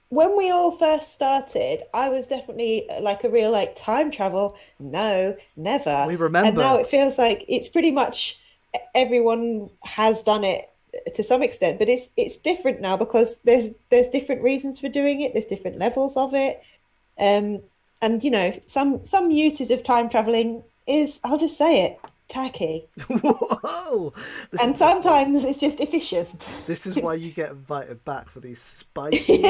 when we all first started, I was definitely like a real like time travel. No, never. We And now remember. it feels like it's pretty much everyone has done it to some extent, but it's different now because there's different reasons for doing it. There's different levels of it. Um, and some uses of time traveling is, I'll just say it, tacky. Whoa! This is And sometimes it's just efficient. this is why you get invited back for these spicy,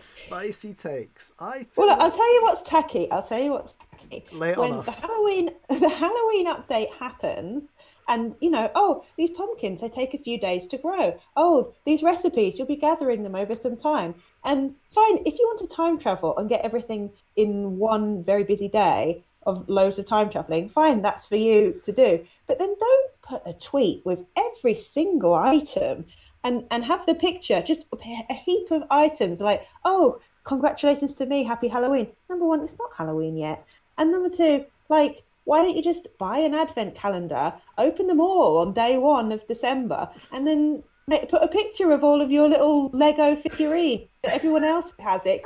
spicy takes. I Well, feel I'll like tell you what's tacky. I'll tell you what's tacky. lay it on When the us. Halloween the Halloween update happens, and oh, these pumpkins, they take a few days to grow. Oh, these recipes, you'll be gathering them over some time. And fine, if you want to time travel and get everything in one very busy day of loads of time traveling, fine, that's for you to do. But then don't put a tweet with every single item and have the picture, just a heap of items like, oh, congratulations to me, happy Halloween. Number one, it's not Halloween yet. And number two, like, why don't you just buy an advent calendar, open them all on day one of December, and then put a picture of all of your little Lego figurine that everyone else has it.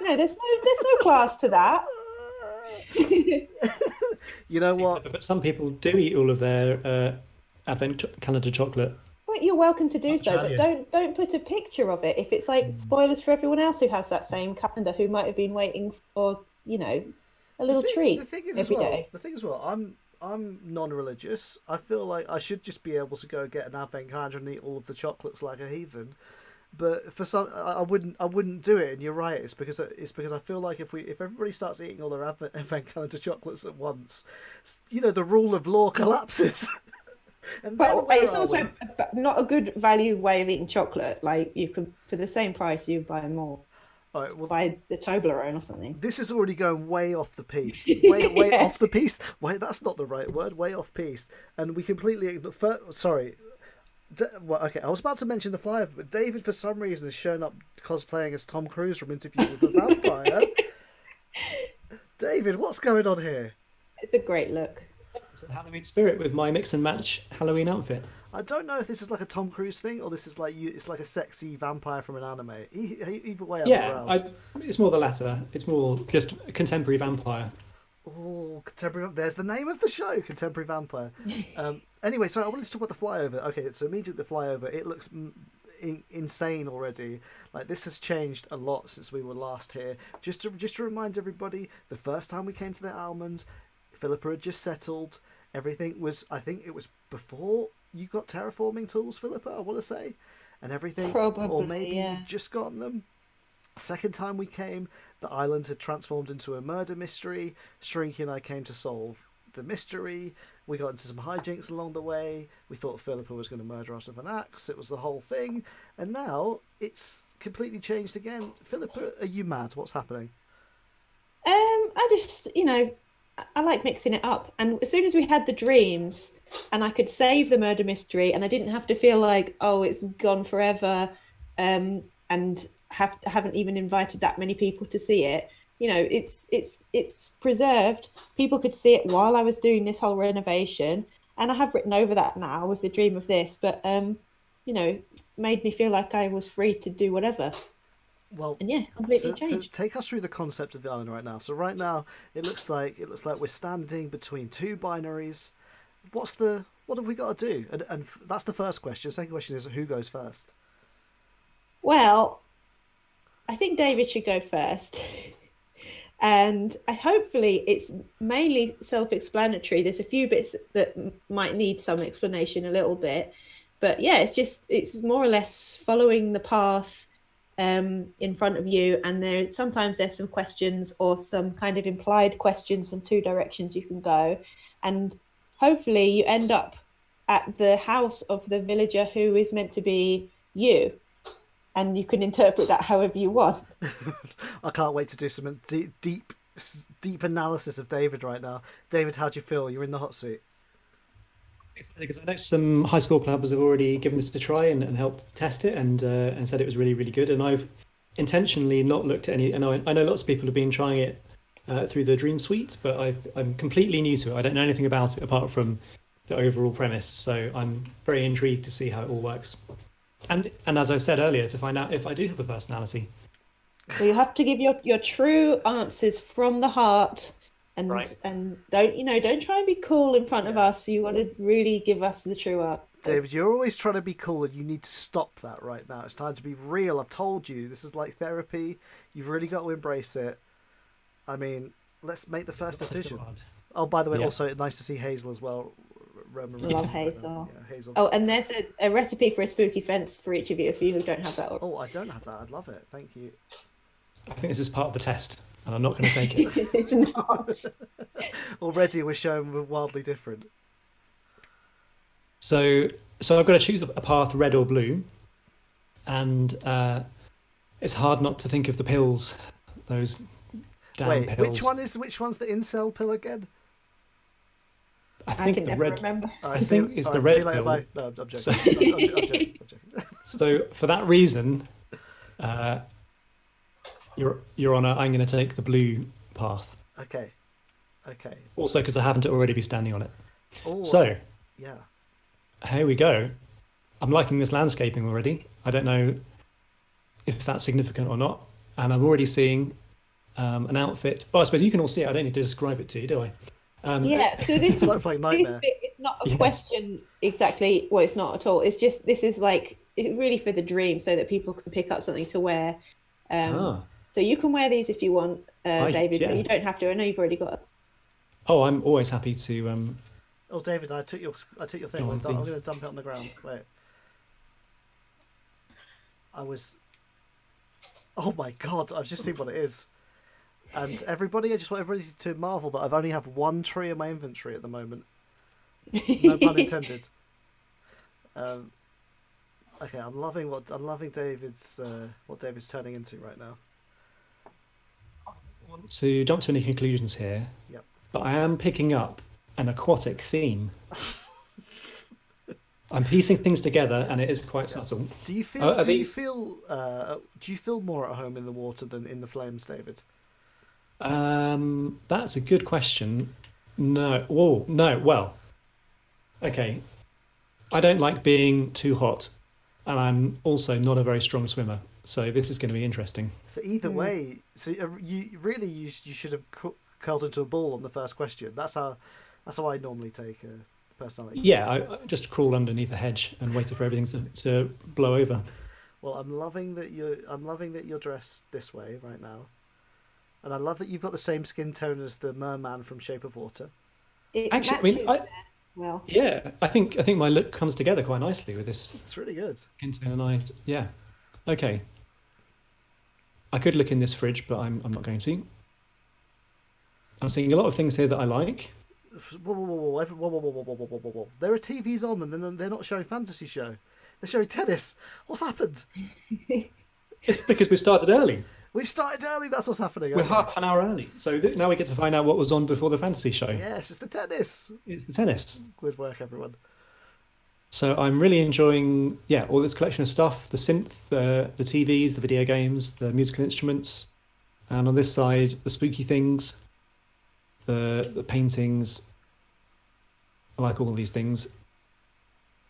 There's no class to that. You know Too what? clever, but some people do eat all of their calendar chocolate. Well, you're welcome to do Much so, but value. don't put a picture of it if it's like Mm. spoilers for everyone else who has that same calendar who might have been waiting for, a little The treat thing is as every well. day. The thing as well. I'm non-religious. I feel like I should just be able to go get an advent calendar and eat all of the chocolates like a heathen. But for some, I wouldn't do it. And you're right. It's because I feel like if everybody starts eating all their advent calendar chocolates at once, the rule of law collapses. And then But where it's are we? also not a good value way of eating chocolate. Like you could, for the same price, you buy more. All right. Well, Buy the Toblerone or something. this is already going way off the piece. Way off Yes. the piece. Wait, that's not the right word. Way off piece. And we completely. Sorry. Well, okay. I was about to mention the flyover, but David, for some reason, has shown up cosplaying as Tom Cruise from Interview with the Vampire. David, what's going on here? It's a great look. It's a Halloween spirit with my mix and match Halloween outfit. I don't know if this is like a Tom Cruise thing or this is like you. It's like a sexy vampire from an anime. Either way, I'm Yeah, aroused. it's more the latter. It's more just a contemporary vampire. Oh, contemporary. There's the name of the show, Contemporary Vampire. Anyway, so I wanted to talk about the flyover. Okay, so immediately the flyover. It looks insane already. Like this has changed a lot since we were last here. Just to remind everybody, the first time we came to the Almond, Philippa had just settled. Everything was. I think it was before you got terraforming tools, Philippa. I want to say, and everything, or Probably, maybe you yeah. just gotten them. Second time we came, the island had transformed into a murder mystery. Shrinky and I came to solve the mystery. We got into some hijinks along the way. We thought Philippa was going to murder us with an axe. It was the whole thing. And now it's completely changed again. Philippa, are you mad? What's happening? I just, I like mixing it up. And as soon as we had the dreams and I could save the murder mystery and I didn't have to feel like, oh, it's gone forever, and haven't even invited that many people to see it. It's preserved. People could see it while I was doing this whole renovation. And I have written over that now with the dream of this, but you know, made me feel like I was free to do whatever. Well, And yeah, completely so changed. take us through the concept of the island right now. So right now, it looks like we're standing between two binaries. What have we got to do? And that's the first question. Second question is who goes first. Well, I think David should go first. And hopefully it's mainly self-explanatory. There's a few bits that might need some explanation a little bit. But yeah, it's more or less following the path in front of you. And sometimes there's some questions or some kind of implied questions and two directions you can go. And hopefully you end up at the house of the villager who is meant to be you. And you can interpret that however you want. I can't wait to do some deep analysis of David right now. David, how do you feel? You're in the hot seat. Because I know some high school clubs have already given this a try and helped test it and said it was really, really good. And I've intentionally not looked at any. And I know lots of people have been trying it through the Dream Suite, but I'm completely new to it. I don't know anything about it apart from the overall premise. So I'm very intrigued to see how it all works. And as I said earlier, to find out if I do have a personality. Well, you have to give your true answers from the heart, Right. and don't try and be cool in front of Yeah. us. You want to really give us the true David, answers. you're always trying to be cool and you need to stop that right now. It's time to be real. I've told you. This is like therapy. You've really got to embrace it. I mean, let's make the first That's decision. hard. Oh, by the way, Yeah. also nice to see Hazel as well. Roman I Reigns love right now. Hazel. Yeah, Hazel. Oh, and there's a recipe for a spooky fence for each of you if you who don't have that already. Oh, I don't have that. I'd love it. Thank you. I think this is part of the test, and I'm not going to take it. It's not. Already we're showing we're wildly different. So I've got to choose a path, red or blue, and it's hard not to think of the pills, those damn Wait, pills. which one's the incel pill again? I I think can the never red. remember. All I right, think it's all the right, see you red later. pill. Bye. No, I'm joking. So, I'm joking. so for that reason, uh, Your Honor, I'm going to take the blue path. Okay. Okay. Also, because I happen to already be standing on it. Oh, So yeah. here we go. I'm liking this landscaping already. I don't know if that's significant or not, and I'm already seeing an outfit. Oh, I suppose you can all see it. I don't need to describe it to you, do I? Yeah, so It's like playing this Nightmare. bit, it's not a Yeah. question exactly. Well, it's not at all. It's just this is like it's really for the dream, so that people can pick up something to wear. Ah, So you can wear these if you want, David, but yeah. you don't have to. I know you've already got. Oh, I'm always happy to Oh, David, I took your thing. go I'm on going theme. to dump it on the ground. Wait. I was. Oh my god! I've just seen what it is. And everybody, I just want everybody to marvel that I've only have one tree in my inventory at the moment. No pun intended. Um, okay, I'm loving David's what David's turning into right now. Want to jump to any conclusions here, Yep. but I am picking up an aquatic theme. I'm piecing things together, and it is quite subtle. Do you feel? Are Do you these? feel? Do you feel more at home in the water than in the flames, David? That's a good question. No. Whoa, no. Well, okay. I don't like being too hot, and I'm also not a very strong swimmer. So this is going to be interesting. So either Hmm. way, so you should have curled into a ball on the first question. That's how I normally take a personality Yeah, quiz. I just crawled underneath a hedge and waited for everything to blow over. Well, I'm loving that you're dressed this way right now, and I love that you've got the same skin tone as the merman from Shape of Water. It Actually, I mean, matches well. yeah, I think my look comes together quite nicely with this It's really good. skin tone, and yeah, okay. I could look in this fridge, but I'm not going to. I'm seeing a lot of things here that I like. Whoa, whoa, whoa, whoa, whoa, whoa, whoa, whoa, whoa, whoa, whoa, whoa. There are TVs on, and then they're not showing fantasy show. They're showing tennis. What's happened? It's because we started early. We've started early. That's what's happening. We're Okay. half an hour early, so now we get to find out what was on before the fantasy show. Yes, it's the tennis. It's the tennis. Good work, everyone. So I'm really enjoying, yeah, all this collection of stuff, the synth, the TVs, the video games, the musical instruments, and on this side, the spooky things, the paintings. I like all these things.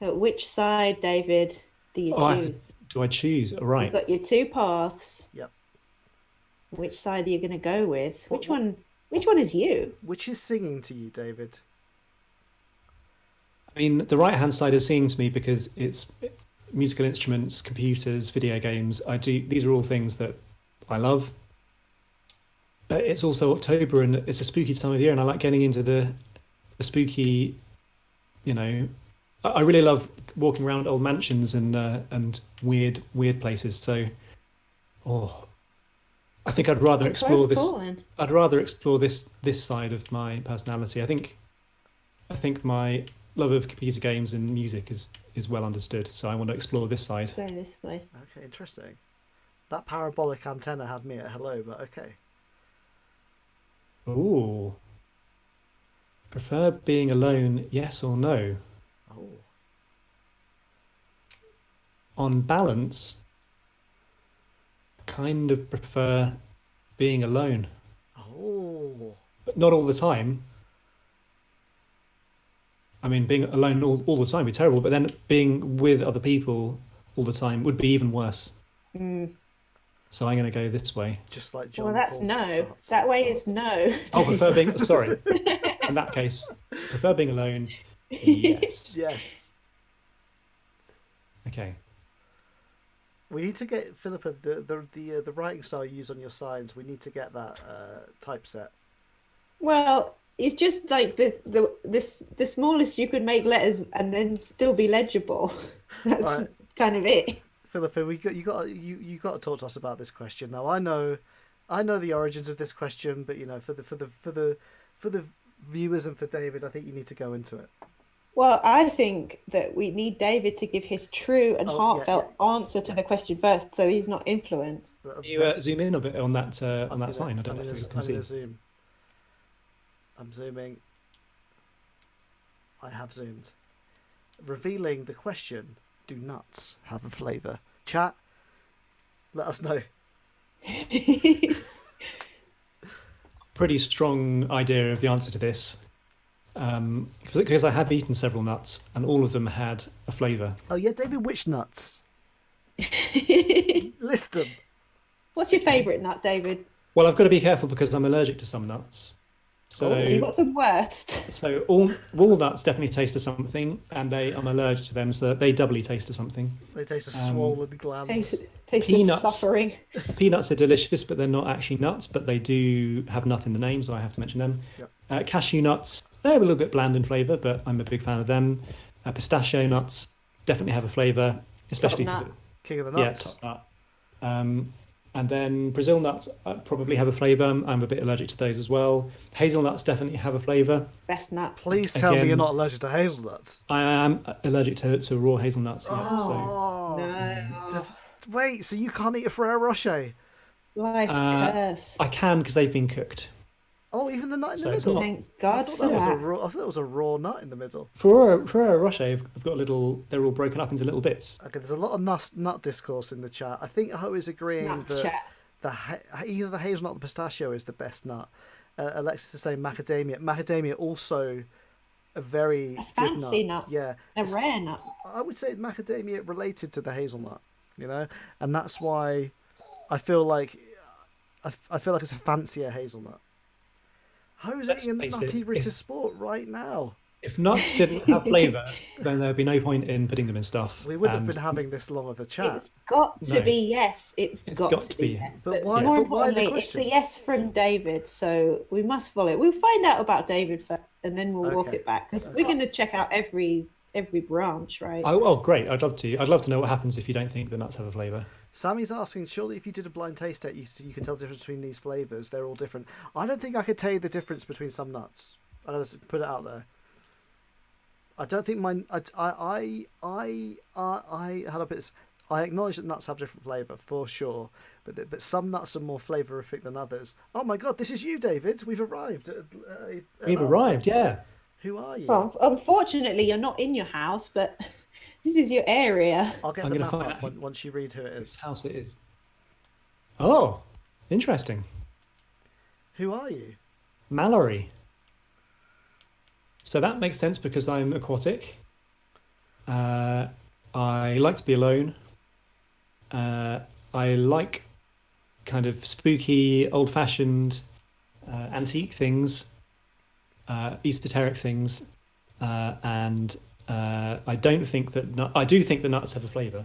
Which side, David, do you Oh, I have to, choose? do I choose? All You've right. got your two paths. Yep. Which side are you going to go with? What- Which one? Which one is you? Which is singing to you, David? I mean, the right-hand side is singing to me because it's musical instruments, computers, video games. These are all things that I love. But it's also October and it's a spooky time of year, and I like getting into the spooky, you know. I really love walking around old mansions and weird places. So, oh, I think I'd rather It's a close explore this. call then. I'd rather explore this side of my personality. I think my love of computer games and music is well understood. So I want to explore this side. Go this way. Okay, interesting. That parabolic antenna had me at hello, but okay. Ooh, prefer being alone, yes or no? Oh, On balance, kind of prefer being alone, oh, but not all the time. I mean, being alone all the time would be terrible, but then being with other people all the time would be even worse. Mm. So I'm going to go this way. Just like Well, John that's Paul no. Sartre. That way is no. Oh, prefer being sorry. In that case, prefer being alone. Yes. Yes. Okay. We need to get Philippa the writing style you use on your signs. We need to get that typeset. Well, it's just like the smallest you could make letters and then still be legible. That's Right. kind of it. Philippa, you got to talk to us about this question. Now I know the origins of this question, but for the viewers and for David, I think you need to go into it. Well, I think that we need David to give his true and heartfelt answer to the question first, so he's not influenced. Can you zoom in a bit on that sign? I don't know if you can I'm see. gonna zoom. I'm zooming. I have zoomed. Revealing the question: do nuts have a flavour? Chat, let us know. Pretty strong idea of the answer to this. Because I have eaten several nuts and all of them had a flavour. Oh yeah, David, which nuts? List them. What's your favourite nut, David? Well, I've got to be careful because I'm allergic to some nuts. So You've got some worst. So all walnuts definitely taste of something, and I'm allergic to them, so they doubly taste of something. They taste of swollen glands. Taste Peanuts. of suffering. Peanuts are delicious, but they're not actually nuts, but they do have nut in the name, so I have to mention them. Yep. Cashew nuts, they're a little bit bland in flavour, but I'm a big fan of them. Pistachio nuts definitely have a flavour, especially Top nut. King of the nuts. Yeah, top nut. And then Brazil nuts probably have a flavour. I'm a bit allergic to those as well. Hazelnuts definitely have a flavour. Best nut. Please tell me Again, you're not allergic to hazelnuts. I am allergic to raw hazelnuts. Yeah, Oh No. Wait, so you can't eat a Ferrero Rocher? Life's curse. I can because they've been cooked. Oh, even the nut in the So it's middle. not- Thank God for I that. thought it was a raw nut in the middle. Ferrero Rocher have got they're all broken up into little bits. Okay, there's a lot of nut discourse in the chat. I think Ho is agreeing Nut that chat. either the hazelnut or the pistachio is the best nut. Alexis is saying macadamia. Macadamia also a very A fancy good nut. Yeah, A rare nut. I would say macadamia related to the hazelnut, and that's why I feel like it's a fancier hazelnut. Who's Let's eating a face nutty it, Ritter Sport right now? If nuts didn't have flavour, then there'd be no point in putting them in stuff. We wouldn't have And been having this long of a chat. It's got to No. be yes. It's got to be yes. But But why- more but why the importantly, it's question? a yes from David, so we must follow it. We'll find out about David first, and then we'll walk Okay. it back because we're going to check out every branch, right? Oh, great! I'd love to. I'd love to know what happens if you don't think the nuts have a flavour. Sammy's asking, surely if you did a blind taste test, you could tell the difference between these flavours. They're all different. I don't think I could tell you the difference between some nuts. I'll just put it out there. I don't think mine. I had a bit. I acknowledge that nuts have different flavour for sure, but some nuts are more flavorific than others. Oh my God, this is you, David. We've arrived. We've arrived, yeah. Who are you? Well, unfortunately, you're not in your house, but this is your area. I'll get I'm the gonna map find up out. once you read who it is. House it is. Oh, interesting. Who are you? Mallory. So that makes sense because I'm aquatic. I like to be alone. I like kind of spooky, old-fashioned, antique things, esoteric things, and I don't think that I do think the nuts have a flavour.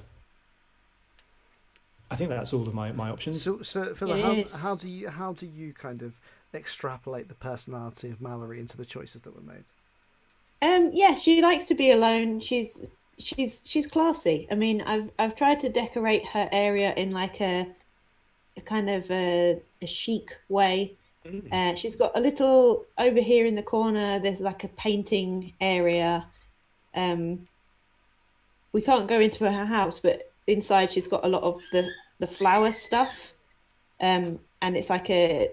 I think that's all of my options. So Phil, It is. how do you kind of extrapolate the personality of Mallory into the choices that were made? Yeah, she likes to be alone. She's classy. I mean, I've tried to decorate her area in like a kind of a chic way. She's got a little over here in the corner. There's like a painting area. We can't go into her house, but inside she's got a lot of the flower stuff. And it's like a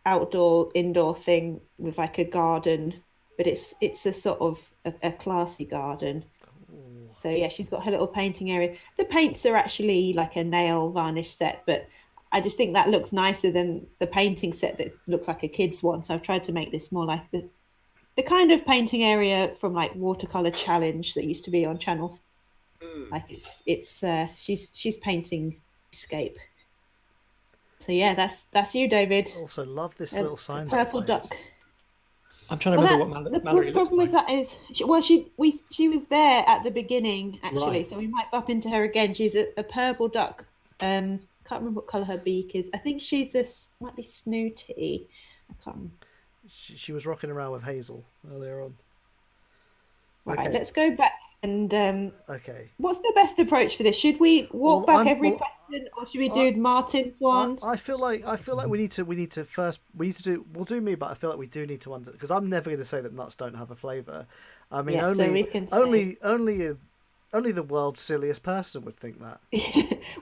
outdoor indoor thing with like a garden, but it's a sort of a classy garden. So yeah, she's got her little painting area. The paints are actually like a nail varnish set, but I just think that looks nicer than the painting set that looks like a kid's one. So I've tried to make this more like the kind of painting area from like Watercolor Challenge that used to be on Channel. Like she's painting escape. So yeah, that's you, David. Also, love this A, little a sign they've purple made. duck. I'm trying to Well, remember that what the Mallory looks problem with like. that is, she was there at the beginning actually, Right. so we might bump into her again. She's a purple duck. Can't remember what color her beak is. I think might be snooty. I can't remember. She was rocking around with Hazel earlier on. Right, Okay, let's go back and okay. what's the best approach for this? Should we walk Well, back every question, or should we I, do Martin's one? I feel like we need to first we need to do we'll do me, but I feel like we do need to because I'm never going to say that nuts don't have a flavour. I mean, Yeah, so we can say. only the world's silliest person would think that.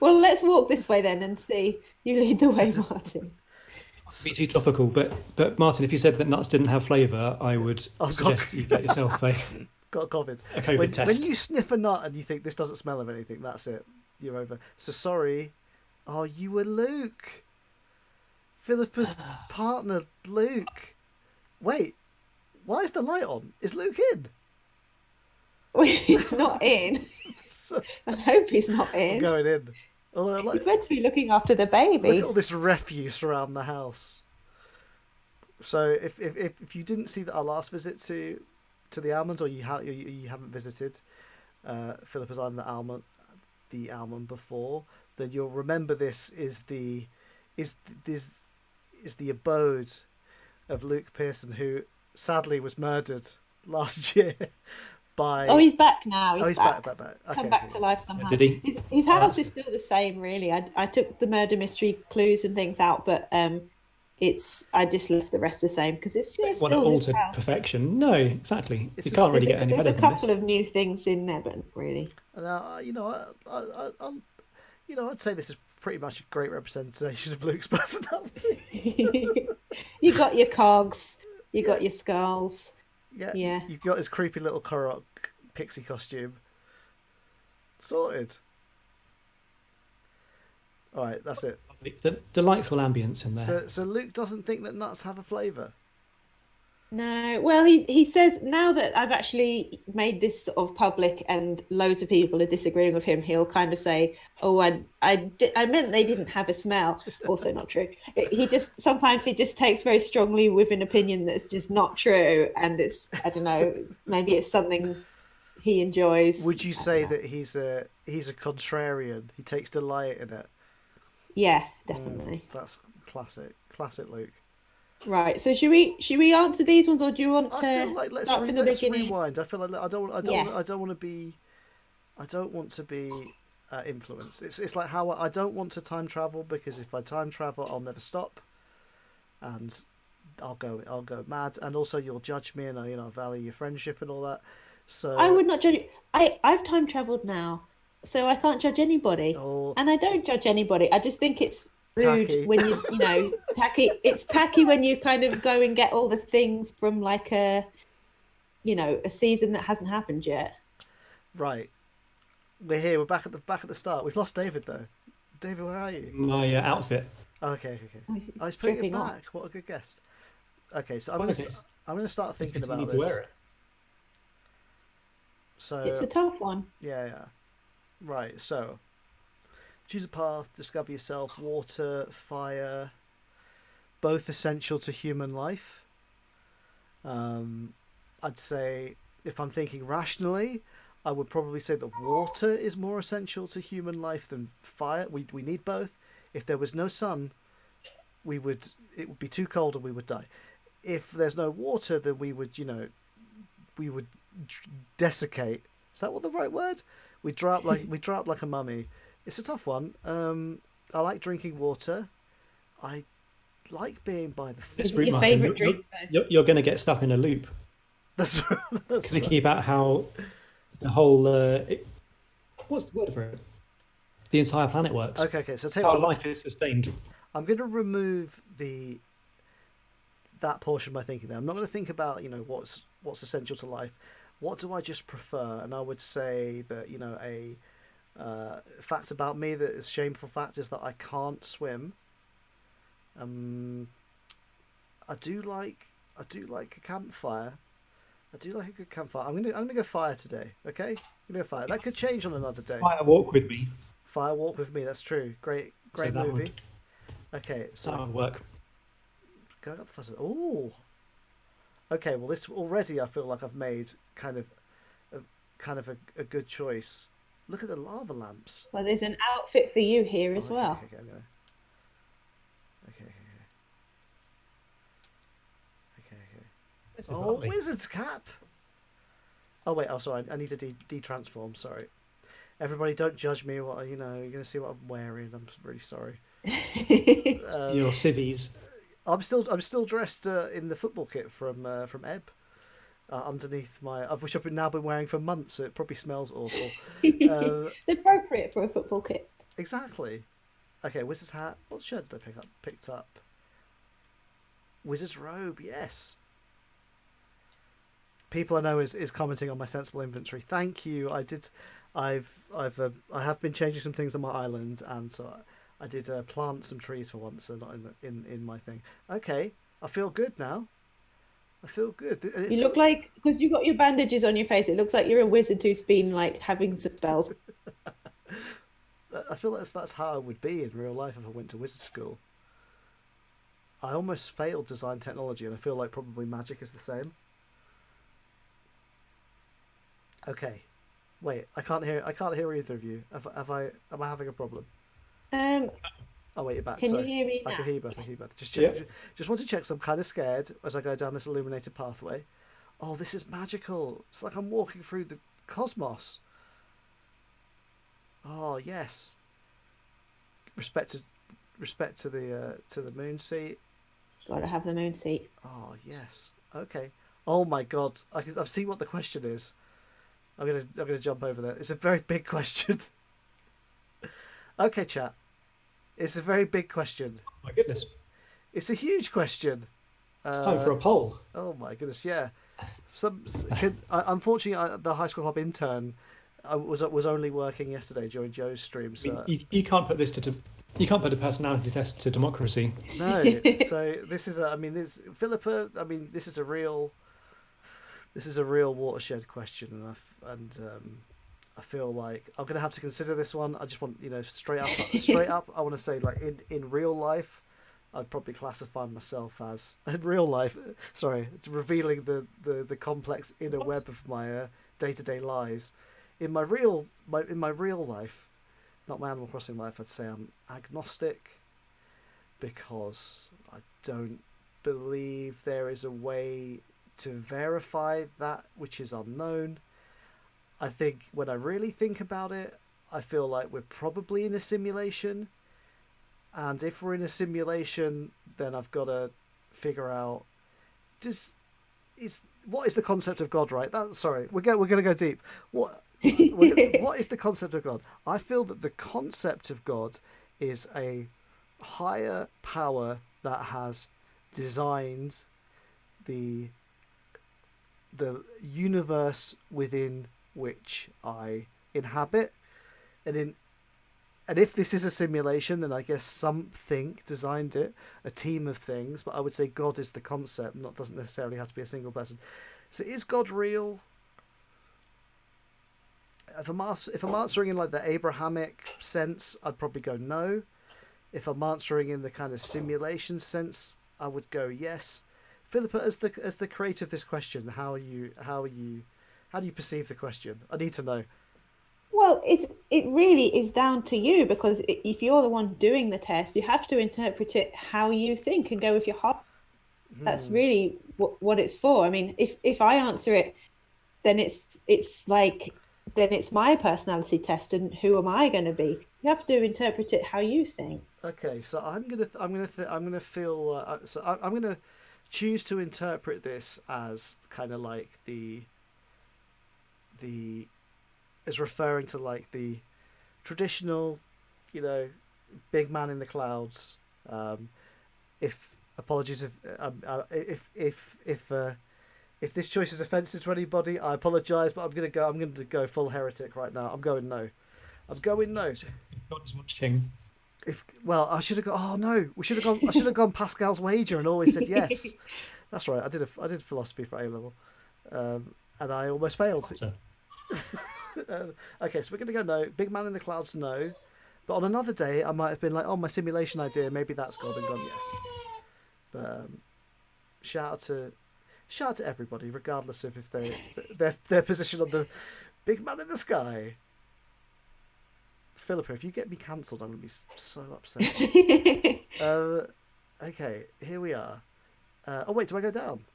Well, let's walk this way then and see. You lead the way, Martin. Be too topical, but Martin, if you said that nuts didn't have flavour, I would I've suggest that you get yourself got COVID. a COVID When test. you sniff a nut and you think this doesn't smell of anything, that's it. You're over. So sorry. Oh, you were Luke. Philippa's partner, Luke. Wait, why is the light on? Is Luke in? He's not in. So, I hope he's not I'm in. going in. Although, He's meant to be looking after the look at all baby. this refuse around the house. So if you didn't see our last visit to the Almonds, or you haven't visited Philippa's Island, the Almond before, then you'll remember this is this is the abode of Luke Pearson, who sadly was murdered last year Oh, by. he's back now. Oh, He's he's back, back. back, back. Come Okay, back okay. to life somehow. Did he? His Oh, house that's is good. still the same, really. I took the murder mystery clues and things out, but I just left the rest the same because it's Want it still all Luke's to house. perfection? No, exactly. It's You can't really get any There's better a than couple this. of new things in there, but not really. Now, I'd say this is pretty much a great representation of Luke's personality. You got your cogs, you got your skulls. Yeah, Yeah. you've got his creepy little Korok pixie costume. Sorted. All right, that's it. The delightful ambience in there. So Luke doesn't think that nuts have a flavour. No, well, he says now that I've actually made this sort of public and loads of people are disagreeing with him, he'll kind of say, "Oh, I meant they didn't have a smell." Also, not true. Sometimes he just takes very strongly with an opinion that's just not true, and I don't know, maybe it's something he enjoys. Would you I don't say know. that he's a contrarian? He takes delight in it. Yeah, definitely. That's classic Luke. Right. So should we answer these ones, or do you want I to feel like start from the let's beginning? rewind. I feel like Yeah. I don't want to be influenced. It's like how I don't want to time travel, because if I time travel, I'll never stop, and I'll go mad, and also you'll judge me, and I value your friendship and all that. I So, would not judge you. I've time traveled now, so I can't judge anybody, oh, and I don't judge anybody. I just think it's rude tacky. when tacky. It's tacky when you kind of go and get all the things from like a season that hasn't happened yet. Right, we're here. We're back at the start. We've lost David though. David, where are you? My outfit. Okay. Oh, I was he's putting it stripping off. back. What a good guest. Okay, so Well, okay. I'm gonna start thinking Because you about need to this. wear it. It's a So tough one. yeah. Right. So choose a path. Discover yourself. Water, fire, both essential to human life. I'd say, if I'm thinking rationally, I would probably say that water is more essential to human life than fire. We need both. If there was no sun, it would be too cold and we would die. If there's no water, then we would desiccate. Is that what the right word? We dry up like a mummy. It's a tough one. I like drinking water. I like being by the. This Is it route, your Martin, favourite drink though? you're going to get stuck in a loop. That's that's Thinking about how the whole what's the word for it? The entire planet works. okay. So take How what life is sustained. I'm going to remove that portion of my thinking there. I'm not going to think about what's essential to life. What do I just prefer? And I would say that a fact about me that is shameful fact is that I can't swim. I do like a campfire. I do like a good campfire. I'm gonna go fire today. Okay, I'm gonna go fire. That could change on another day. Fire walk with me. Fire walk with me. That's true. Great, So great that movie. would Okay, so that would work. go got the fuzz. Oh, okay. Well, this already I feel like I've made a good choice. Look at the lava lamps. Well, there's an outfit for you here Oh, as okay, well. okay, I'm gonna. Okay, okay. This is Oh, lovely. wizard's cap. Oh wait. Oh, sorry. I need to de-transform. Sorry. Everybody, don't judge me. What you're gonna see what I'm wearing. I'm really sorry. Your civvies. I'm still dressed in the football kit from Ebb. Underneath which I've now been wearing for months, so it probably smells awful. Appropriate for a football kit. Exactly. Okay, wizard's hat. What shirt did I picked up? Wizard's robe. Yes. People I know is commenting on my sensible inventory. Thank you. I have been changing some things on my island, and so I did plant some trees for once, and not in my thing. Okay, I feel good now. I feel good. You look like, because you've got your bandages on your face, it looks like you're a wizard who's been like having some spells. I feel that's how I would be in real life if I went to wizard school. I almost failed design technology, and I feel like probably magic is the same. Okay, wait. I can't hear either of you. Am I having a problem? Oh wait, you're back. Can Sorry. you hear me I now? can hear you both. I can hear you both. Yep. Just want to check. 'Cause I'm kind of scared as I go down this illuminated pathway. Oh, this is magical. It's like I'm walking through the cosmos. Oh yes. Respect to the moon seat. Gotta have the moon seat. Oh yes. Okay. Oh my God. I've seen what the question is. I'm gonna jump over there. It's a very big question. Okay, chat. It's a very big question. My goodness. It's a huge question. It's time for a poll. Oh my goodness, yeah. Unfortunately, the high school club intern was only working yesterday during Joe's stream, so You can't put you can't put a personality test to democracy. no. So this is Philippa. I mean, this is a real watershed question, and I feel like I'm gonna have to consider this one. I just want straight up. I want to say like in real life, I'd probably classify myself as in real life. Sorry, revealing the complex inner web of my day-to-day lies. In my real life, not my Animal Crossing life, I'd say I'm agnostic because I don't believe there is a way to verify that which is unknown. I think when I really think about it, I feel like we're probably in a simulation. And if we're in a simulation, then I've got to figure out what is the concept of God, right? We're going to go deep. What is the concept of God? I feel that the concept of God is a higher power that has designed the universe within which I inhabit, and if this is a simulation, then I guess something designed it, a team of things. But I would say God is the concept, doesn't necessarily have to be a single person. So is God real? If I'm answering in like the Abrahamic sense, I'd probably go no. If I'm answering in the kind of simulation sense, I would go yes. Philippa, as the creator of this question, how do you perceive the question? I need to know. Well, it really is down to you, because if you're the one doing the test, you have to interpret it how you think and go with your heart. That's really what it's for. I mean, if I answer it, then it's my personality test, and who am I going to be? You have to interpret it how you think. Okay, so I'm gonna choose to interpret this as kind of like as referring to like the traditional, big man in the clouds. If this choice is offensive to anybody, I apologise, but I'm gonna go full heretic right now. I'm going no. God is watching. I should have gone. Oh no, we should have gone. I should have gone Pascal's wager and always said yes. That's right. I did philosophy for A level. And I almost failed. So, Okay, so we're going to go no. Big Man in the Clouds, no. But on another day, I might have been like, oh, my simulation idea, maybe that's gone and gone yes. But shout out to shout out to everybody, regardless of if their position on the Big Man in the Sky. Philippa, if you get me cancelled, I'm going to be so upset. Okay, here we are. Oh wait, do I go down?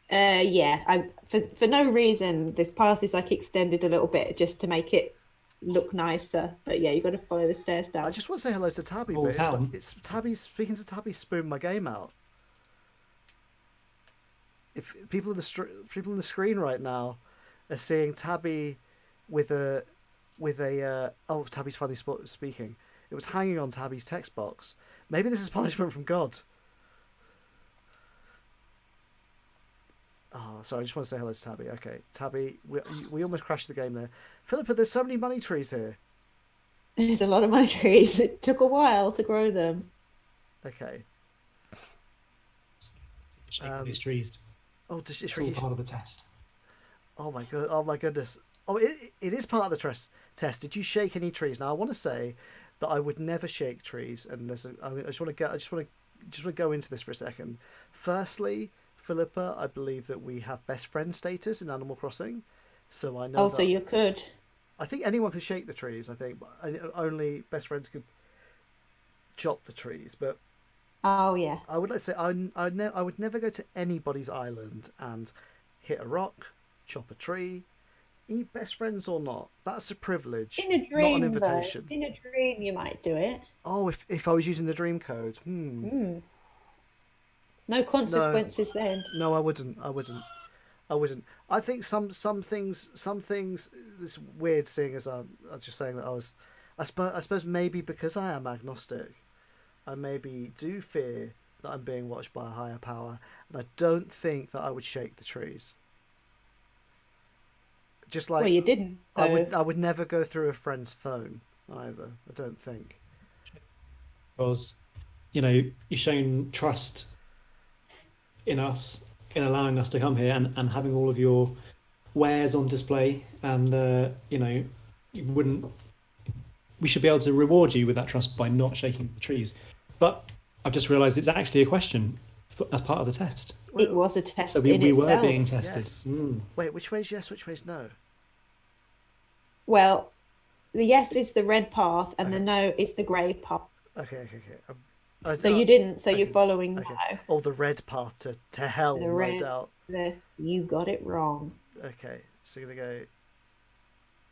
Yeah, for no reason, this path is like extended a little bit just to make it look nicer. But yeah, you got to follow the stairs I down. just want to say hello to Tabby, Old but it's like town. it's Tabby speaking to Tabby spoon my game out. If people in the screen right now are seeing Tabby with a oh, Tabby's finally speaking. It was hanging on Tabby's text box. Maybe this is punishment from God. Oh, sorry, I just want to say hello to Tabby. Okay, Tabby, we almost crashed the game there. Philippa, there's so many money trees here. There's a lot of my trees. It took a while to grow them. Okay. Shaking these trees. Oh, It's all part of the test. oh my god! Oh my goodness! Oh, it is part of the test. Did you shake any trees? Now I want to say that I would never shake trees, and I just want to go. I just want to go into this for a second. Firstly, Philippa, I believe that we have best friend status in Animal Crossing, so I know Oh, so that you could. I think anyone can shake the trees. I think but only best friends could chop the trees. But Oh, yeah. I would like to say I would never go to anybody's island and hit a rock, chop a tree, eat best friends or not. That's a privilege, In a not an dream, though. invitation. In a dream, you might do it. Oh, if I was using the dream code, Hmm. No no, consequences then. no, I wouldn't. I wouldn't. I wouldn't. I think some things. It's weird seeing as I was just saying that I suppose maybe because I am agnostic, I maybe do fear that I'm being watched by a higher power, and I don't think that I would shake the trees. Just Well, like you didn't. So, I would never go through a friend's phone either. I don't think. Because, you've shown trust in us, in allowing us to come here and having all of your wares on display. And, you wouldn't, we should be able to reward you with that trust by not shaking the trees. But I've just realised it's actually a question as part of the test. it Well, was a So test we, in we were being itself. tested. yes. Mm. Wait, which way's yes? Which way's no? Well, the yes is the red path, and the Okay. no is the grey path. Okay. So you didn't. So I you're see. following Okay. no. Oh, the red path to hell, The no red, doubt. you got it wrong. Okay, so you're gonna go.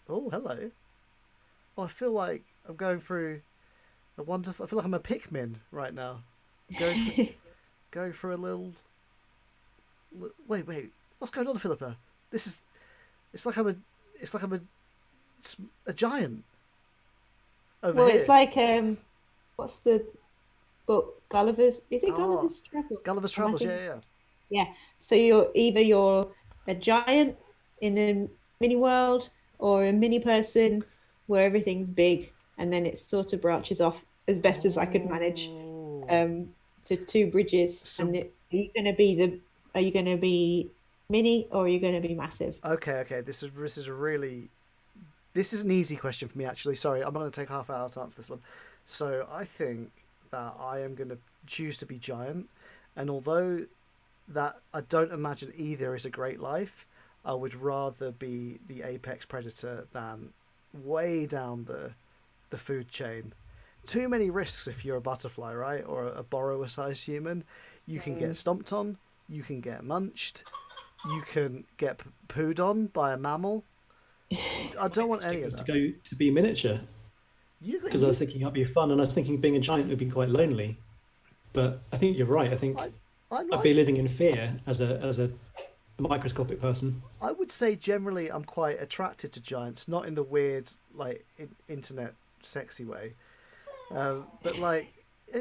Oh, hello. Oh, I feel like I'm going through a wonderful. I feel like I'm a Pikmin right now. Going through, going through a little. Wait. What's going on, Philippa? This is. It's like I'm a. It's like I'm a giant over Well, here. it's like what's the book? Gulliver's. Is it Oh, Gulliver's Travel? Gulliver's Am I Travels. Yeah, thinking? yeah, Yeah. So you're a giant in a mini world or a mini person where everything's big, and then it sort of branches off as yeah. best as I could manage Oh. to two bridges. So And are you going to be mini or are you going to be massive? okay. This is a really this is an easy question for me actually. Sorry, I'm going to take half an hour to answer this one. So I think that I am going to choose to be giant, and although that I don't imagine either is a great life, I would rather be the apex predator than way down the food chain. Too many risks if you're a butterfly, right, or a borrower-sized human. You can get Mm. stomped on, you can get munched, you can get pooed on by a mammal. I don't want any Instinct of was to that. go to be miniature You, because I was you, thinking that'd be fun, and I was thinking being a giant would be quite lonely. But I think you're right. I think I, I I'd be like. living in fear as a microscopic person. I would say generally I'm quite attracted to giants, not in the weird like internet sexy way, but like I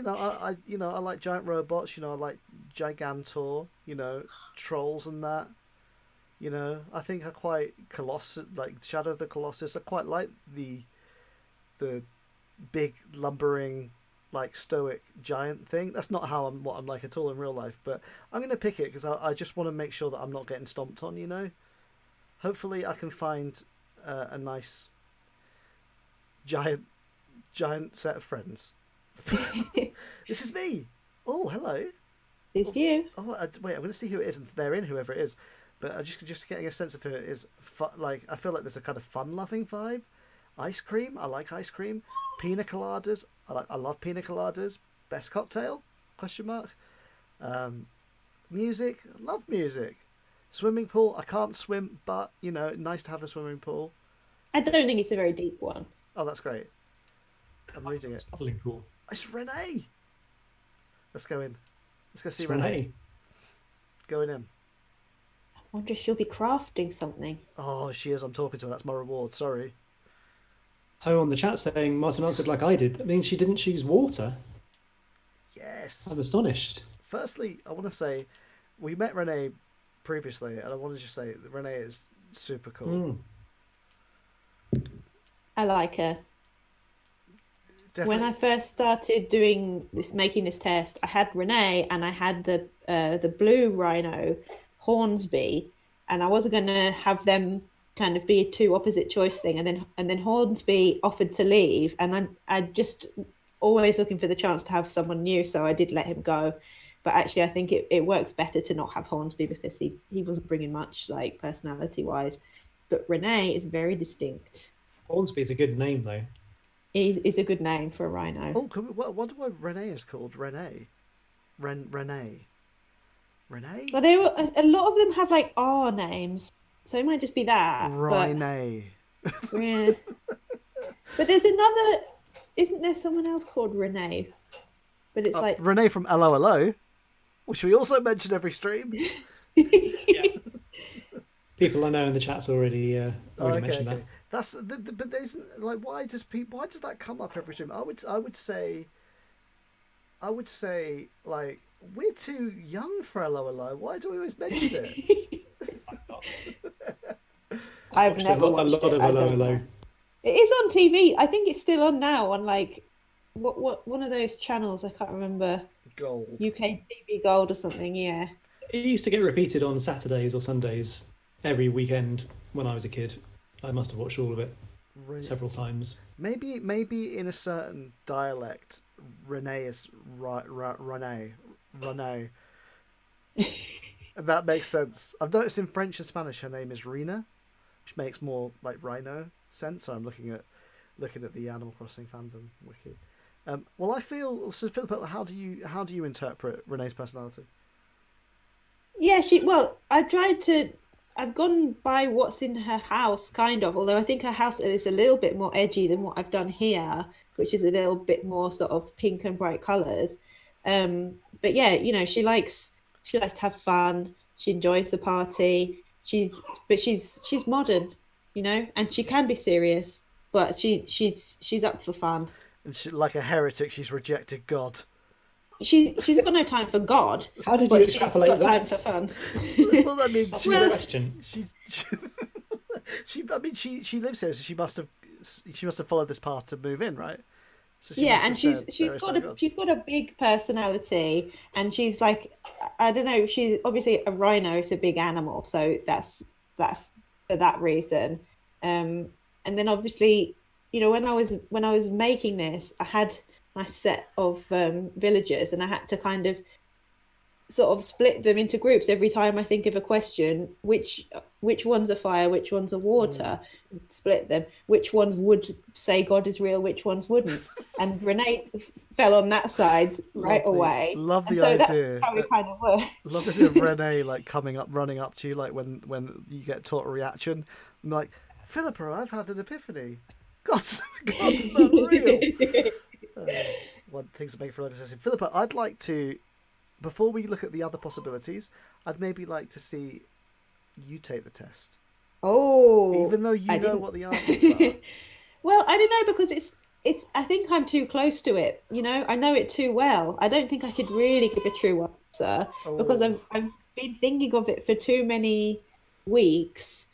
like giant robots. I like Gigantor. Trolls and that. I think I quite Colossus, like Shadow of the Colossus. I quite like the big lumbering like stoic giant thing. That's not how I'm what I'm like at all in real life. But I'm gonna pick it because I just want to make sure that I'm not getting stomped on. You know. Hopefully, I can find a nice giant set of friends. This is me. Oh, hello. It's you. Oh, wait. I'm going to see who it is, and they're in whoever it is. But I'm just getting a sense of who it is. Like I feel like there's a kind of fun-loving vibe. Ice cream. I like ice cream. Pina coladas. I love pina coladas. Best cocktail? Question mark. Music. I love music. Swimming pool. I can't swim, but you know, nice to have a swimming pool. I don't think it's a very deep one. Oh, that's great. I'm reading it. It's paddling pool. It's Renee. Let's go in. Let's go see It's Renee. Renee. Going in. I wonder if she'll be crafting something. Oh, she is. I'm talking to her. That's my reward. Sorry. Oh, on the chat saying Martin answered like I did. That means she didn't choose water. Yes. I'm astonished. Firstly, I want to say we met Renee previously, and I want to just say that Renee is super cool. I like her. Definitely. When I first started doing this, making this test, I had Renee and I had the blue rhino, Hornsby, and I wasn't going to have them kind of be a two opposite choice thing. And then Hornsby offered to leave, and I just always looking for the chance to have someone new, so I did let him go. But actually, I think it works better to not have Hornsby because he wasn't bringing much like personality wise. But Renee is very distinct. Hornsby is a good name though. Is a good name for a rhino. Oh, what do Renee is called? Renee. Renee. Renee? Well, a lot of them have like R names, so it might just be that. Renee. But, yeah. But there's another. Isn't there someone else called Renee? But it's like Renee from Hello Hello, which we also mention every stream. Yeah. People I know in the chat's already mentioned that. That's but there's like why does that come up every stream? I would say like we're too young for Hello Hello. Why do we always mention it? I've never watched a lot of Hello Hello. It is on TV. I think it's still on now on like what one of those channels. I can't remember. Gold. UK TV Gold or something. Yeah. It used to get repeated on Saturdays or Sundays every weekend when I was a kid. I must have watched all of it several times. Maybe in a certain dialect, Renee is Renee. That makes sense. I've noticed in French and Spanish her name is Rena, which makes more like rhino sense. So I'm looking at the Animal Crossing fandom wiki. Well, I feel so. Philippa, how do you interpret Renee's personality? Yeah, I've gone by what's in her house, kind of, although I think her house is a little bit more edgy than what I've done here, which is a little bit more sort of pink and bright colours. But yeah, you know, she likes to have fun. She enjoys the party. She's modern, you know, and she can be serious, but she's up for fun. And she, like a heretic, she's rejected God. She's got no time for God. How did you extrapolate she's got that? time for fun. Well, I mean, Question. she lives here, so she must have followed this path to move in, right? So yeah, and she's got a big personality, and she's like, I don't know, she's obviously a rhino is a big animal, so that's for that reason. And then obviously, you know, when I was making this, I had my set of villagers, and I had to kind of sort of split them into groups every time I think of a question. Which ones are fire, which ones are water? Split them. Which ones would say God is real, which ones wouldn't? And Renee fell on that side right away. Love the idea. That's how it kind of works. Love the idea of Renee like running up to you like when you get taught a reaction. I'm like, Philippa, I've had an epiphany. God's not real. One things that make for life. Philippa, I'd like to, before we look at the other possibilities, I'd maybe like to see you take the test. Oh, even though you know what the answers are. Well, I don't know, because it's. I think I'm too close to it. You know, I know it too well. I don't think I could really give a true answer because I've been thinking of it for too many weeks.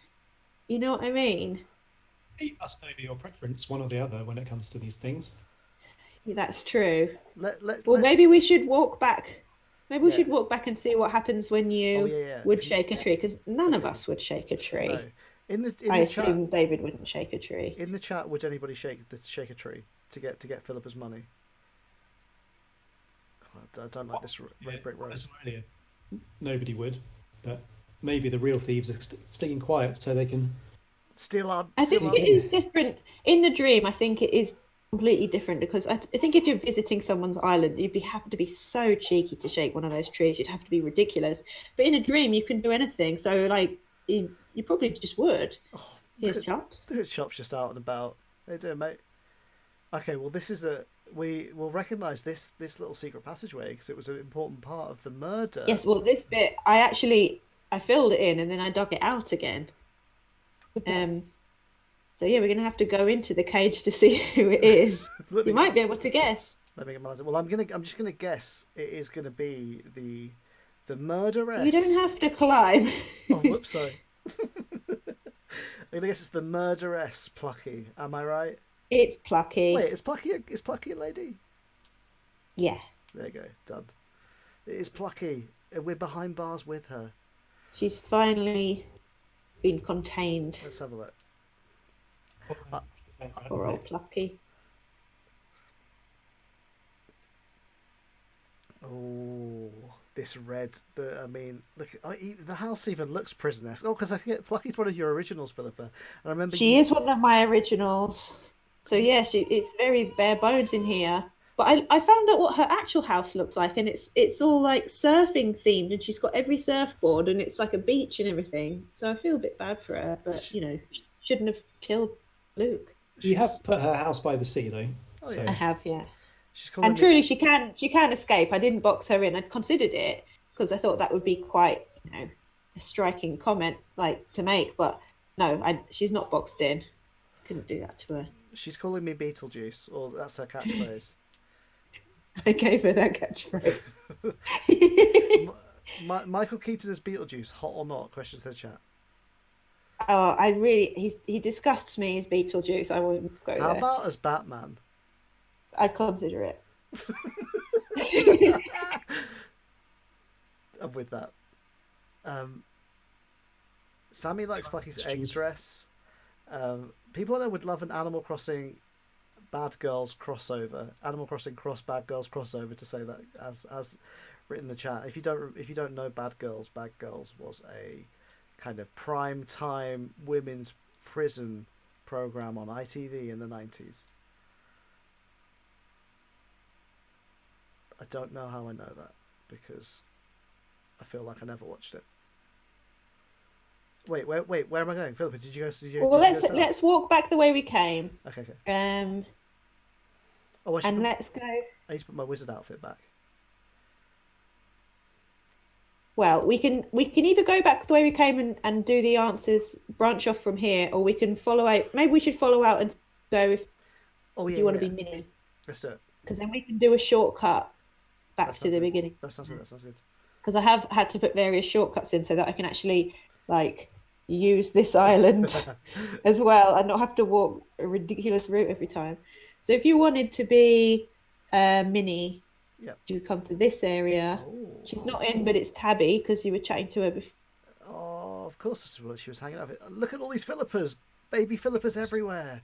You know what I mean? You must know your preference, one or the other, when it comes to these things. Yeah, that's true. Well, Let's. maybe we should walk back. Maybe we Yeah. should walk back and see what happens when Oh you yeah, yeah. would If you shake a tree, because none of okay, us would shake a no, tree. in I the chat assume David wouldn't shake a tree. would anybody shake a tree to get Philippa's money? Oh, I don't like this Yeah, red brick what I road. saw earlier, nobody would, but maybe the real thieves are staying quiet so they can I think Still sneak it on. in. is different in the dream. I think it is completely different because I think if you're visiting someone's island, have to be so cheeky to shake one of those trees. You'd have to be ridiculous. But in a dream, you can do anything. So like you probably just would. Oh, Here's chops. the shop's just out and about. How you doing, mate? Okay, well, this is a we will recognise this little secret passageway because it was an important part of the murder. Yes. Well, this bit I filled it in and then I dug it out again. Um. So yeah, we're gonna have to go into the cage to see who it is. let You me get might be able to guess. let me get my well. I'm just gonna guess it is gonna be the You don't murderess. have to climb. Oh, whoops, sorry. I'm gonna guess it's the murderess, Plucky. Am I right? It's Plucky. Wait, is Plucky a lady? Yeah. There you go, done. It is Plucky. We're behind bars with her. She's finally been contained. Let's have a look. Uh, Poor old Plucky. Oh, this red. I mean, look. The house even looks prison-esque. Oh, because I forget Plucky's one of your originals, Philippa. And I remember She you. is one of my originals. So yeah, it's very bare bones in here. But I found out what her actual house looks like, and it's all like surfing themed, and she's got every surfboard, and it's like a beach and everything. So I feel a bit bad for her, but Sh- shouldn't have killed Luke. You She's. have put her house by the sea though, Oh so yeah. I have, yeah. She's calling And me. truly, she can escape. I didn't box her in. I'd considered it because I thought that would be quite, a striking comment like to make. But no, she's not boxed in. Couldn't do that to her. She's calling me Beetlejuice, or that's her catchphrase. I gave her that catchphrase. Michael Keaton as Beetlejuice, hot or not? Questions to the chat. Oh, he disgusts me as Beetlejuice. I won't go How there. about as Batman? I'd consider it. I'm with that. Sammy likes Plucky's egg dress. People I know would love an Animal Crossing Bad Girls crossover. Animal Crossing cross Bad Girls crossover, to say that as written in the chat. If you don't know Bad Girls was a kind of prime time women's prison program on ITV in the 90s. I don't know how I know that because I feel like I never watched it. Wait, where am I going? Philippa, did you go? Well, did you go let's walk back the way we came. Okay. Oh, And let's go. I need to put my wizard outfit back. Well, we can either go back the way we came and do the answers, branch off from here, or we can follow out. Maybe we should follow out and go if Yeah, you want to yeah. be Minnie, Let's do it. because then we can do a shortcut back to the beginning. That sounds good. That sounds good. Because I have had to put various shortcuts in so that I can actually like use this island as well and not have to walk a ridiculous route every time. So if you wanted to be Minnie, you come to this area. Oh. She's not in, but it's Tabby because you were chatting to her before. Oh, of course, this is what she was hanging out with. Look at all these Philippas, baby Philippas everywhere.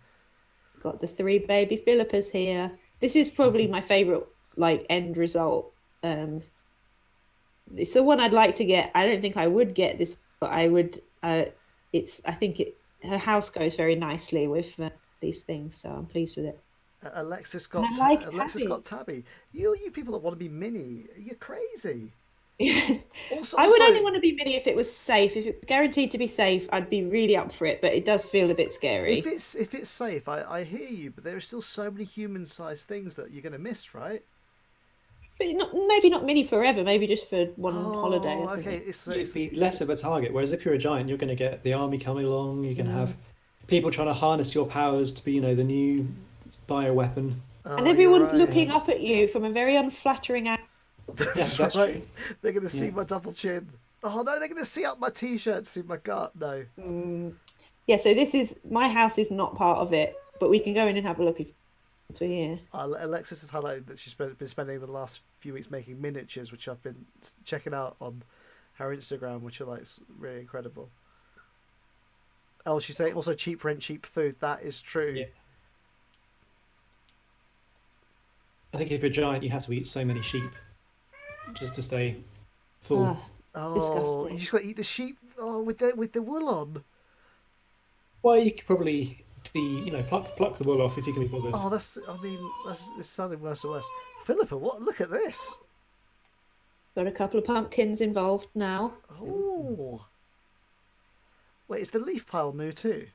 Got the 3 baby Philippas here. This is probably my favorite like end result. It's the one I'd like to get. I don't think I would get this, but I would. I think her house goes very nicely with these things, so I'm pleased with it. Alexis And got I like Alexis Tabby. got Tabby. You people that want to be Minnie, you're crazy. Also, I would only want to be Minnie if it was safe. If it was guaranteed to be safe, I'd be really up for it. But it does feel a bit scary. if it's safe, I hear you, but there are still so many human-sized things that you're going to miss, right? But maybe not Minnie forever. Maybe just for one holiday or something. Okay, it's you'd be less of a target. Whereas if you're a giant, you're going to get the army coming along. You can have people trying to harness your powers to be, the new bioweapon. And everyone's right. looking up at you from a very unflattering angle. That's that's right. true. They're going to see my double chin. Oh no, they're going to see up my t-shirt, see my gut. No. Yeah, so my house is not part of it, but we can go in and have a look. to hear. Alexis has highlighted that she's been spending the last few weeks making miniatures, which I've been checking out on her Instagram, which are like really incredible. Oh, she's saying also cheap rent, cheap food. That is true. Yeah. I think if you're a giant, you have to eat so many sheep just to stay full. Oh, Oh, you disgusting. just got to eat the sheep. Oh, with the wool on. Well, you could probably pluck the wool off if you can be bothered. Oh, that's. I mean, it's sounding worse and worse. Philippa, what? Look at this. Got a couple of pumpkins involved now. Oh, wait, is the leaf pile new too?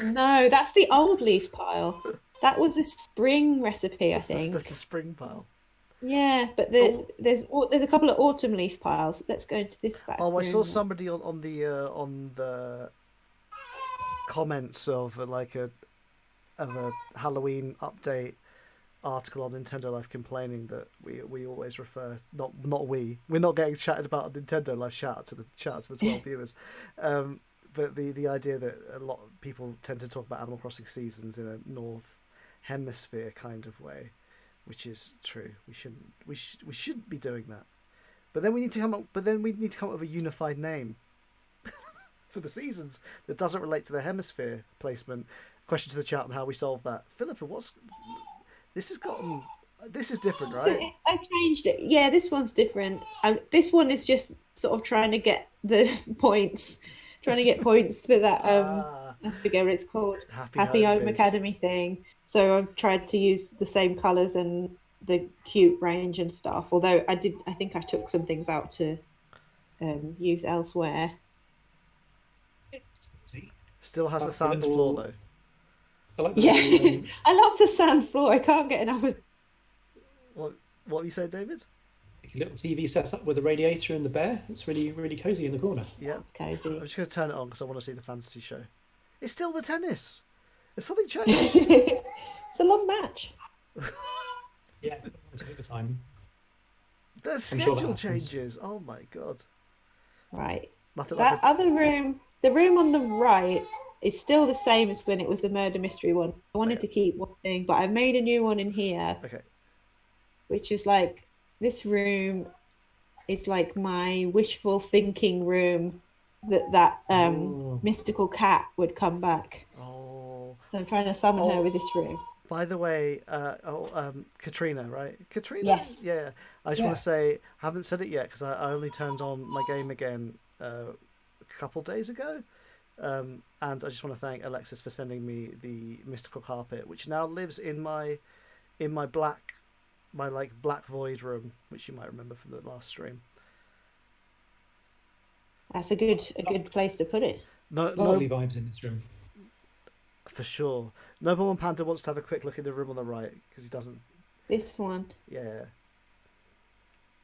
No, that's the old leaf pile. That was a spring recipe, I That's the think. spring pile. Yeah, but Oh, there's a couple of autumn leaf piles. Let's go into this back oh, I saw room now. somebody on the comments of a Halloween update article on Nintendo Life complaining that we always refer not we're not getting chatted about on Nintendo Life. Shout out to the 12 viewers, but the idea that a lot of people tend to talk about Animal Crossing seasons in a North Hemisphere kind of way, which is true. We shouldn't be doing that. But then we need to come up with a unified name for the seasons that doesn't relate to the hemisphere placement. Question to the chat on how we solve that. Philippa, this has gotten this is different, So right? I changed it. Yeah, this one's different. This one is just sort of trying to get the points, trying to get points for that. Ah, I forget what it's called, happy Happy home Home biz. Academy thing. So I've tried to use the same colours and the cute range and stuff. Although I think I took some things out to use elsewhere. It's cozy. Still has I the like the sand floor little. though. I like the Yeah, little. I love the sand floor. I can't get enough of What you say, David? Like a little TV set up with a radiator and the bear. It's really really cozy in the corner. Yeah. It's I'm cozy. just going to turn it on because I want to see the fantasy show. It's still the tennis. Has something changed? It's a long match. Yeah, once a time. The I'm sure that schedule happens. changes. Oh my god. Right. Nothing like That a. other room, the room on the right, is still the same as when it was a murder mystery one. I wanted Okay. to keep one thing, but I've made a new one in here, Okay. which is like this room is like my wishful thinking room that Oh, mystical cat would come back. Oh. So I'm trying to summon her Oh. with this room. By the way, Katrina, right? Katrina? Yes. Yeah. I just want yeah. to say, I haven't said it yet because I only turned on my game again a couple days ago. And I just want to thank Alexis for sending me the mystical carpet, which now lives in my black void room, which you might remember from the last stream. That's a good place to put it. No, Lovely no, vibes in this room. for sure. Nobleman Panda wants to have a quick look in the room on the right because he doesn't. This one. Yeah.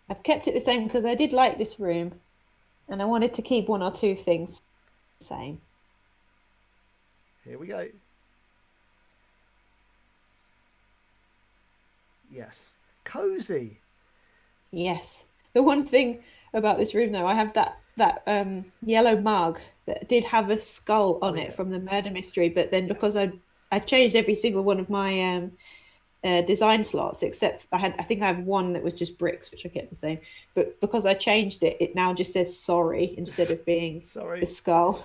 I've kept it the same because I did like this room and I wanted to keep one or two things the same. Here we go. Yes. Cozy. Yes. The one thing about this room though, I have that yellow mug that did have a skull Oh on it yeah. from the murder mystery, but then Yeah. because I changed every single one of my design slots except I think I have one that was just bricks, which I kept the same. But because I changed it, it now just says sorry instead of being the Sorry. skull.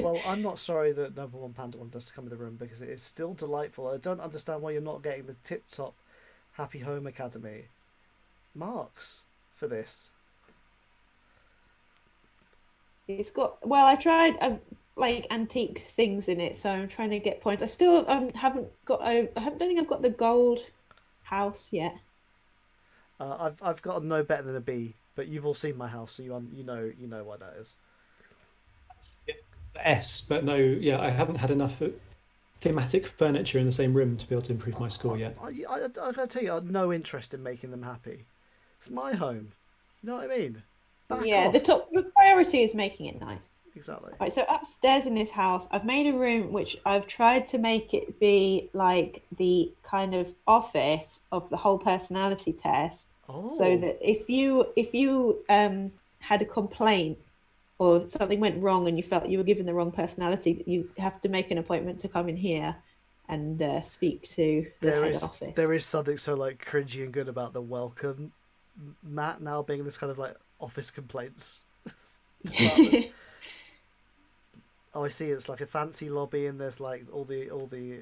Well, I'm not sorry that number one Panda wanted us to come in the room because it is still delightful. I don't understand why you're not getting the tip top Happy Home Academy marks for this. It's got well, I tried like antique things in it, so I'm trying to get points. I still haven't got don't think I've got the gold house yet. I've got a no better than a B, but you've all seen my house, so you know why that is. Yeah, the S, but no, yeah, I haven't had enough thematic furniture in the same room to be able to improve my score yet. I gotta tell you, I have no interest in making them happy. It's my home. You know what I mean? Back Yeah, off. the priority is making it nice. Exactly. Right, so upstairs in this house, I've made a room which I've tried to make it be like the kind of office of the whole personality test, so Oh, that if you had a complaint or something went wrong and you felt you were given the wrong personality, you have to make an appointment to come in here and speak to the There head is office. there is something so like cringy and good about the welcome mat now being this kind of like office complaints department. Oh, I see. It's like a fancy lobby, and there's like all the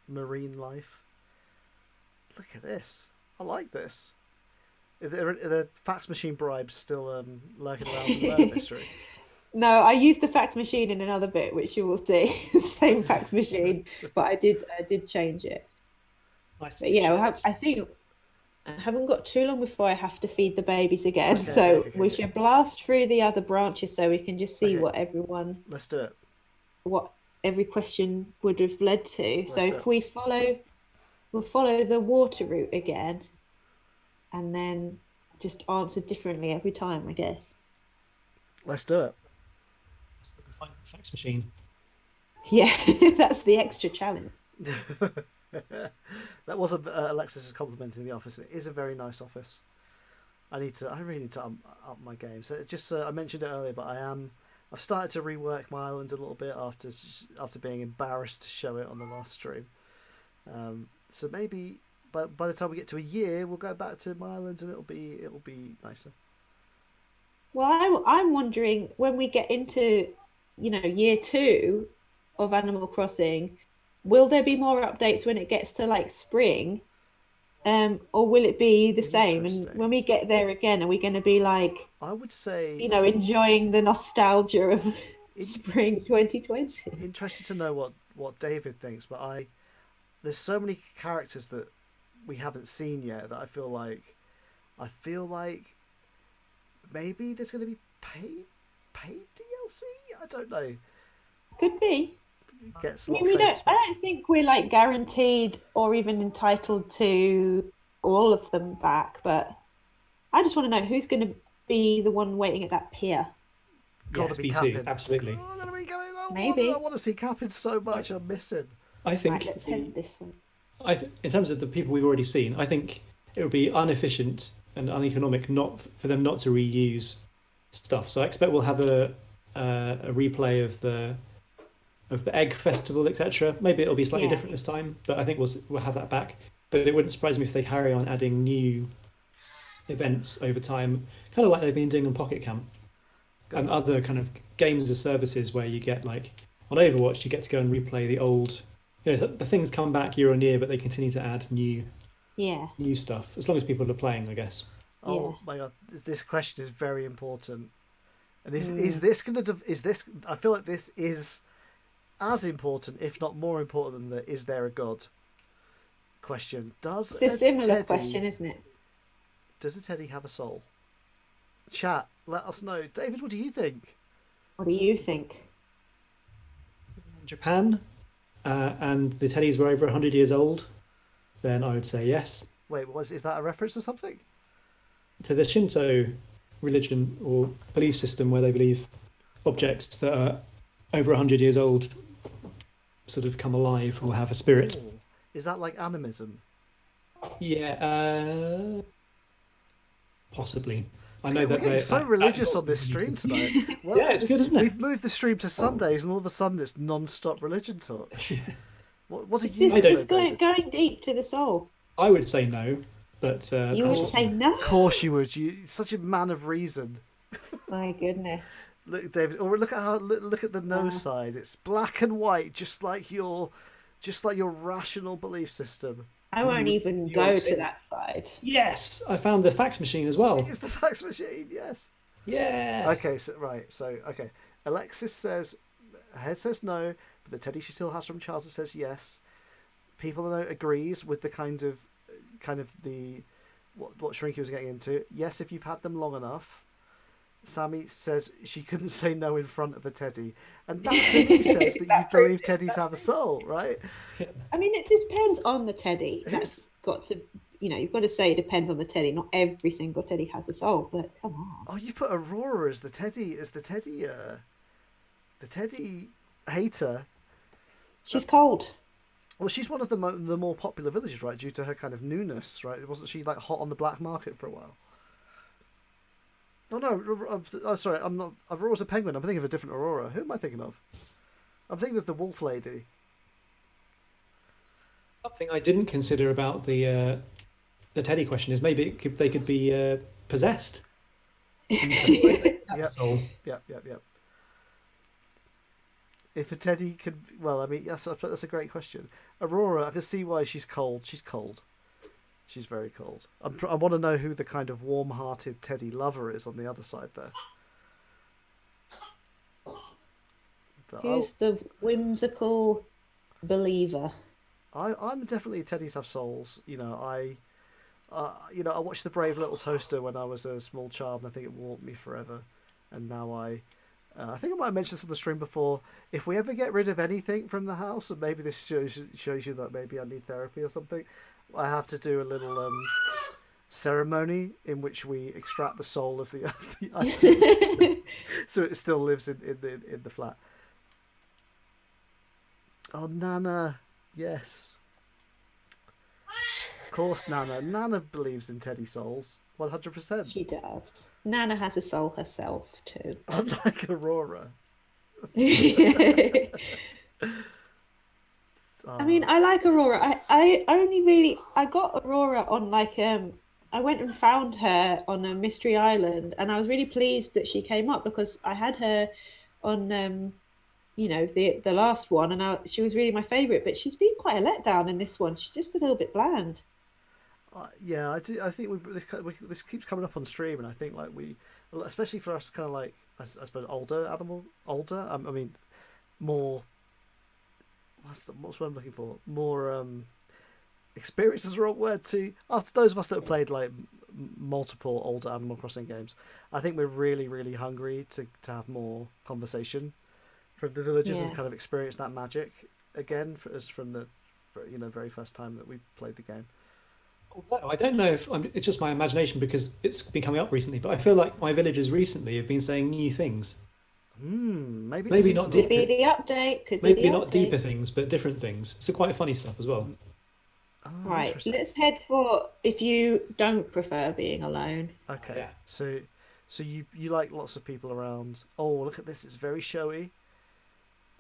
marine life. Look at this. I like this. Are the fax machine bribes still lurking around in the murder mystery? No, I used the fax machine in another bit, which you will see. Same fax machine, but I did change it. Nice to But be yeah, checked. I think I haven't got too long before I have to feed the babies again. Okay, okay, So okay, we okay. should blast through the other branches so we can just see Okay, let's do it. what every question would have led to. So Let's do it. if we'll follow the water route again and then just answer differently every time, I guess. Let's do it. So we find the fax machine. Yeah, that's the extra challenge. That wasn't Alexis's complimenting the office. It is a very nice office. I really need to up my game. So just I mentioned it earlier, but I've started to rework my island a little bit after being embarrassed to show it on the last stream. So maybe by the time we get to a year, we'll go back to my island and it'll be nicer. Well, I'm wondering when we get into, year two of Animal Crossing, will there be more updates when it gets to like spring? Or will it be the same? And when Interesting. we get there again, are we going to be like, I would say enjoying the nostalgia of in, spring 2020? interested to know what David thinks, but there's so many characters that we haven't seen yet that I feel like maybe there's going to be paid DLC. I don't know. Could be. Gets a I lot mean, of famous. I don't think we're like guaranteed or even entitled to all of them back, but I just want to know who's going to be the one waiting at that pier. Got Yes, to be B2, Captain. absolutely. Oh, gotta be going. I Maybe. want to see Captain so much. I miss him. I Right, think let's head this way. in terms of the people we've already seen, I think it would be inefficient and uneconomic not for them not to reuse stuff. So I expect we'll have a replay of the egg festival, etc. Maybe it'll be slightly Yeah. different this time, but I think we'll have that back. But it wouldn't surprise me if they carry on adding new events over time, kind of like they've been doing on Pocket Camp and other kind of games as services where you get like on Overwatch, you get to go and replay the old. The things come back year on year, but they continue to add Yeah. new stuff as long as people are playing, I guess. Oh Yeah. my god, this question is very important. And is Mm. this is this? I feel like this is as important, if not more important, than the "Is there a God?" question. It's a similar question, isn't it? Does a teddy have a soul? Chat, let us know. David, what do you think? What do you think? In Japan, and the teddies were over 100 years old, then I would say yes. Wait, is that a reference to something? To the Shinto religion or belief system, where they believe objects that are over 100 years old sort of come alive or have a spirit. Ooh. Is that like animism? Yeah, possibly. I know We're that getting so religious on this stream tonight. Well, Yeah, it's good, isn't it? We've moved the stream to Sundays, and all of a sudden it's non-stop religion talk. What do Is you this think, is David? going deep to the soul? I would say no, but You would say no? Of course you would. You're such a man of reason. My goodness. Look, David. Or look at the no side. It's black and white, just like your rational belief system. I won't even you go are to saying- that side. yes, I found the fax machine as well. It's the fax machine. Yes. Yeah. Okay. Okay. Alexis says, head says no, but the teddy she still has from childhood says yes. People know agrees with the kind of the what Shrinky was getting into. Yes, if you've had them long enough. Sammy says she couldn't say no in front of a teddy, and that to me says that you believe teddies have a soul, right? I mean, it just depends on the teddy. That's got to, you've got to say it depends on the teddy. Not every single teddy has a soul, but come on. Oh, you've put Aurora as the teddy hater. She's cold. Well, she's one of the more popular villagers, right? Due to her kind of newness, right? Wasn't she like hot on the black market for a while? Oh no, I'm sorry, I'm not. Aurora's a penguin. I'm thinking of a different Aurora. Who am I thinking of? I'm thinking of the wolf lady. Something I didn't consider about the Teddy question is maybe they could be possessed in the best way. They could have a Yep, soul. yep, yep, yep. If a teddy could, well, I mean, that's a great question. Aurora, I can see why she's cold. She's cold. She's very cold. I want to know who the kind of warm-hearted teddy lover is on the other side there. But Who's the whimsical believer? I'm definitely teddies have souls. I watched The Brave Little Toaster when I was a small child, and I think it warmed me forever. And now I think I might have mentioned this on the stream before. If we ever get rid of anything from the house, and maybe this shows you that maybe I need therapy or something, I have to do a little ceremony in which we extract the soul of the item, so it still lives in the flat. Oh, Nana, yes, of course, Nana. Nana believes in Teddy souls, 100%. She does. Nana has a soul herself too. Unlike Aurora. I mean, I like Aurora. I only really I got Aurora on like I went and found her on a mystery island, and I was really pleased that she came up because I had her on the last one, and she was really my favorite. But she's been quite a letdown in this one. She's just a little bit bland. Yeah, I do. I think this keeps coming up on stream, and I think like especially for us, kind of like I suppose older. I mean, more. What's what I'm looking for? More experience is the wrong word too. After those of us that have played like multiple older Animal Crossing games, I think we're really, really hungry to have more conversation from the villagers and kind of experience that magic again from the very first time that we played the game. Although I don't know if it's just my imagination because it's been coming up recently, but I feel like my villagers recently have been saying new things. Maybe not Could be the update. Could be maybe the not update. deeper things, but different things. So quite funny stuff as well. Oh, Right, let's head for if you don't prefer being alone. Okay, Yeah. so you like lots of people around. Oh, look at this! It's very showy.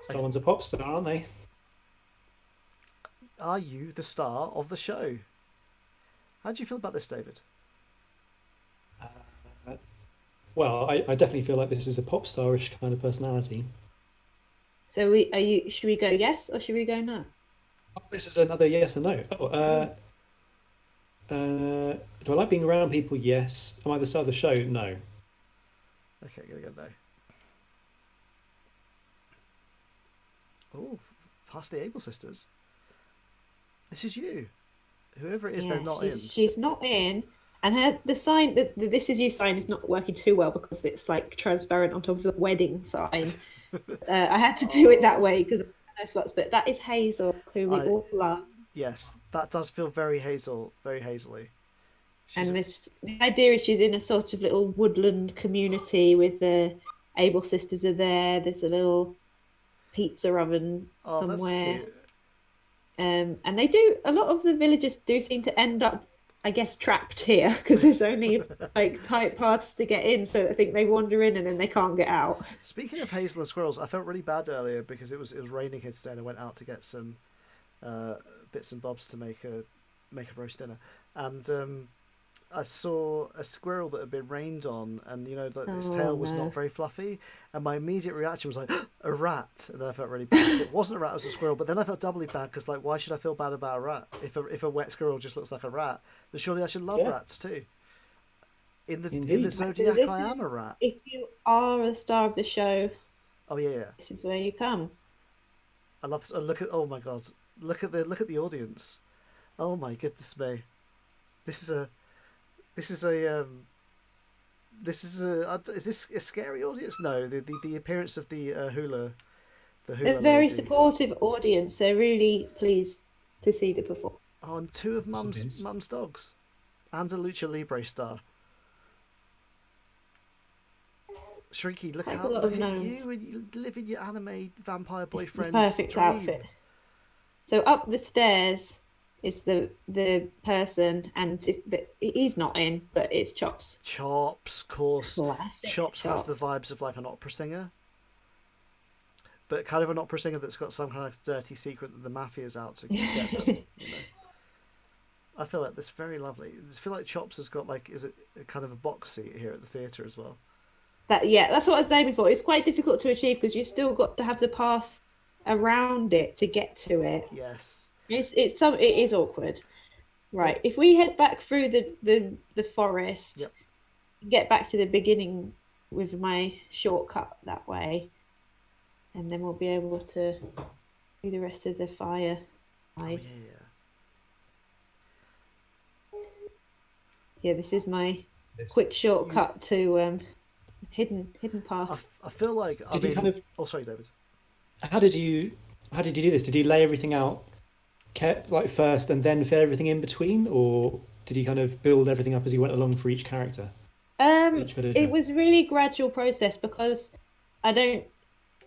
Someone's a pop star, aren't they? Are you the star of the show? How do you feel about this, David? Well, I definitely feel like this is a pop starish kind of personality. So should we go yes or should we go no? Oh, this is another yes or no. Do I like being around people? Yes. Am I the star of the show? No. Okay, gonna go no. Oh, past the Able sisters. This is you. Whoever it is, they're not in. She's not in, and the sign that the "This is you" sign is not working too well because it's like transparent on top of the wedding sign. I had to do it that way because of no slots, but that is Hazel, who we all love. Yes, that does feel very hazily. And the idea is she's in a sort of little woodland community with the Able sisters are there. There's a little pizza oven somewhere. That's cute. And a lot of the villagers do seem to end up, I guess, trapped here because there's only like tight paths to get in. So I think they wander in and then they can't get out. Speaking of hazel and squirrels, I felt really bad earlier because it was raining here today and I went out to get some bits and bobs to make a roast dinner, and I saw a squirrel that had been rained on, and its tail was not very fluffy, and my immediate reaction was like a rat, and then I felt really bad. It wasn't a rat; it was a squirrel. But then I felt doubly bad because why should I feel bad about a rat? If a wet squirrel just looks like a rat, then surely I should love rats too. In the zodiac, I am a rat. If you are the star of the show, oh yeah, this is where you come. I love. Look at oh my god! Look at the audience. Oh my goodness me! Is this a scary audience? No, the appearance of the hula. A very supportive audience. They're really pleased to see the performance. Oh, and two of Mum's dogs, and a Lucha Libre star. Shrinky, look at you, and you live in your anime vampire boyfriend. Perfect dream. Outfit. So up the stairs is the person, and he's not in, but it's Chops. Chops, of course. Classic Chops has the vibes of like an opera singer, but kind of an opera singer that's got some kind of dirty secret that the mafia's out to get them. You know, I feel like this very lovely. I feel like Chops has got like, is it a kind of a box seat here at the theatre as well? That yeah, that's what I was saying before. It's quite difficult to achieve because you've still got to have the path around it to get to it. Yes. It is awkward. Well, Right. If we head back through the forest, yep. get back to the beginning with my shortcut that way, and then we'll be able to do the rest of the fire Oh side. yeah. Yeah, this is my This. quick shortcut to hidden path. I feel like I Did you kind mean. of Oh, sorry, David. how did you how did you do this? Did you lay everything out like first and then fill everything in between, or did you kind of build everything up as you went along for each character, each It villager? was really gradual process because I don't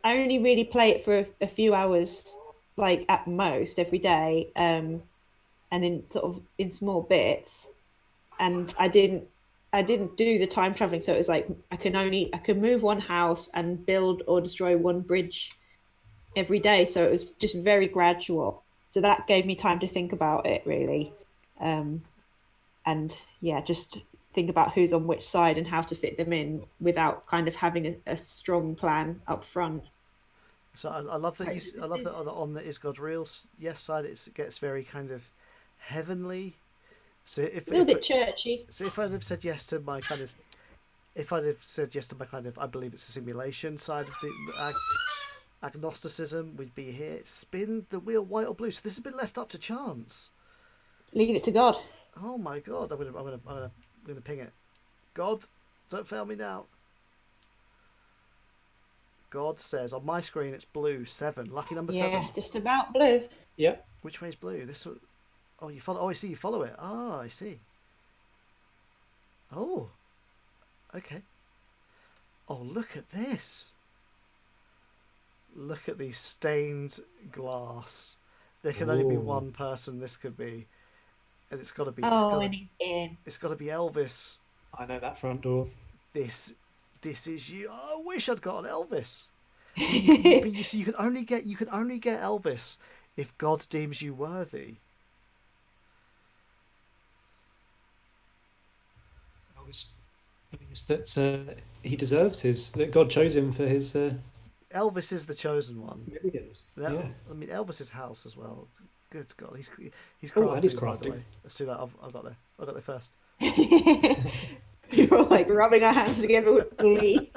I only really play it for a few hours, like at most every day, and in sort of in small bits. And I didn't do the time traveling, so it was like I can move one house and build or destroy one bridge every day. So it was just very gradual. So that gave me time to think about it really. Um, and yeah, just think about who's on which side and how to fit them in without kind of having a strong plan up front. So I love that Right, you. so I this love that is on the Is God Real yes side, it gets very kind of heavenly. So a little bit churchy. if I'd have said yes to my kind of, if I'd have said yes to my kind of, I believe it's a simulation side of the agnosticism, we'd be here. Spin the wheel, white or blue. So this has been left up to chance. Leave it to God. Oh my god! I'm gonna ping it. God, don't fail me now. God says on my screen it's blue 7, lucky number Yeah, 7. just about blue. Yeah. Which way is blue? This. Oh, you follow. Oh, I see. You follow it. Oh, I see. Oh, okay. Oh, look at this. Look at these stained glass. There can only be Oh, one person this could be, and it's got to be. Oh, and he's in. It's got to be Elvis. I know that front door. This. This is you. Oh, I wish I'd got an Elvis. But you see, you can only get Elvis if God deems you worthy. Elvis believes that he deserves his that God chose him for his Elvis is the chosen one. millions. That, Yeah. I mean, Elvis's house as well. Good God, he's Oh, and he's crafting. By the crafting. way, let's do that. I got there. I got there first. We're all like rubbing our hands together with glee.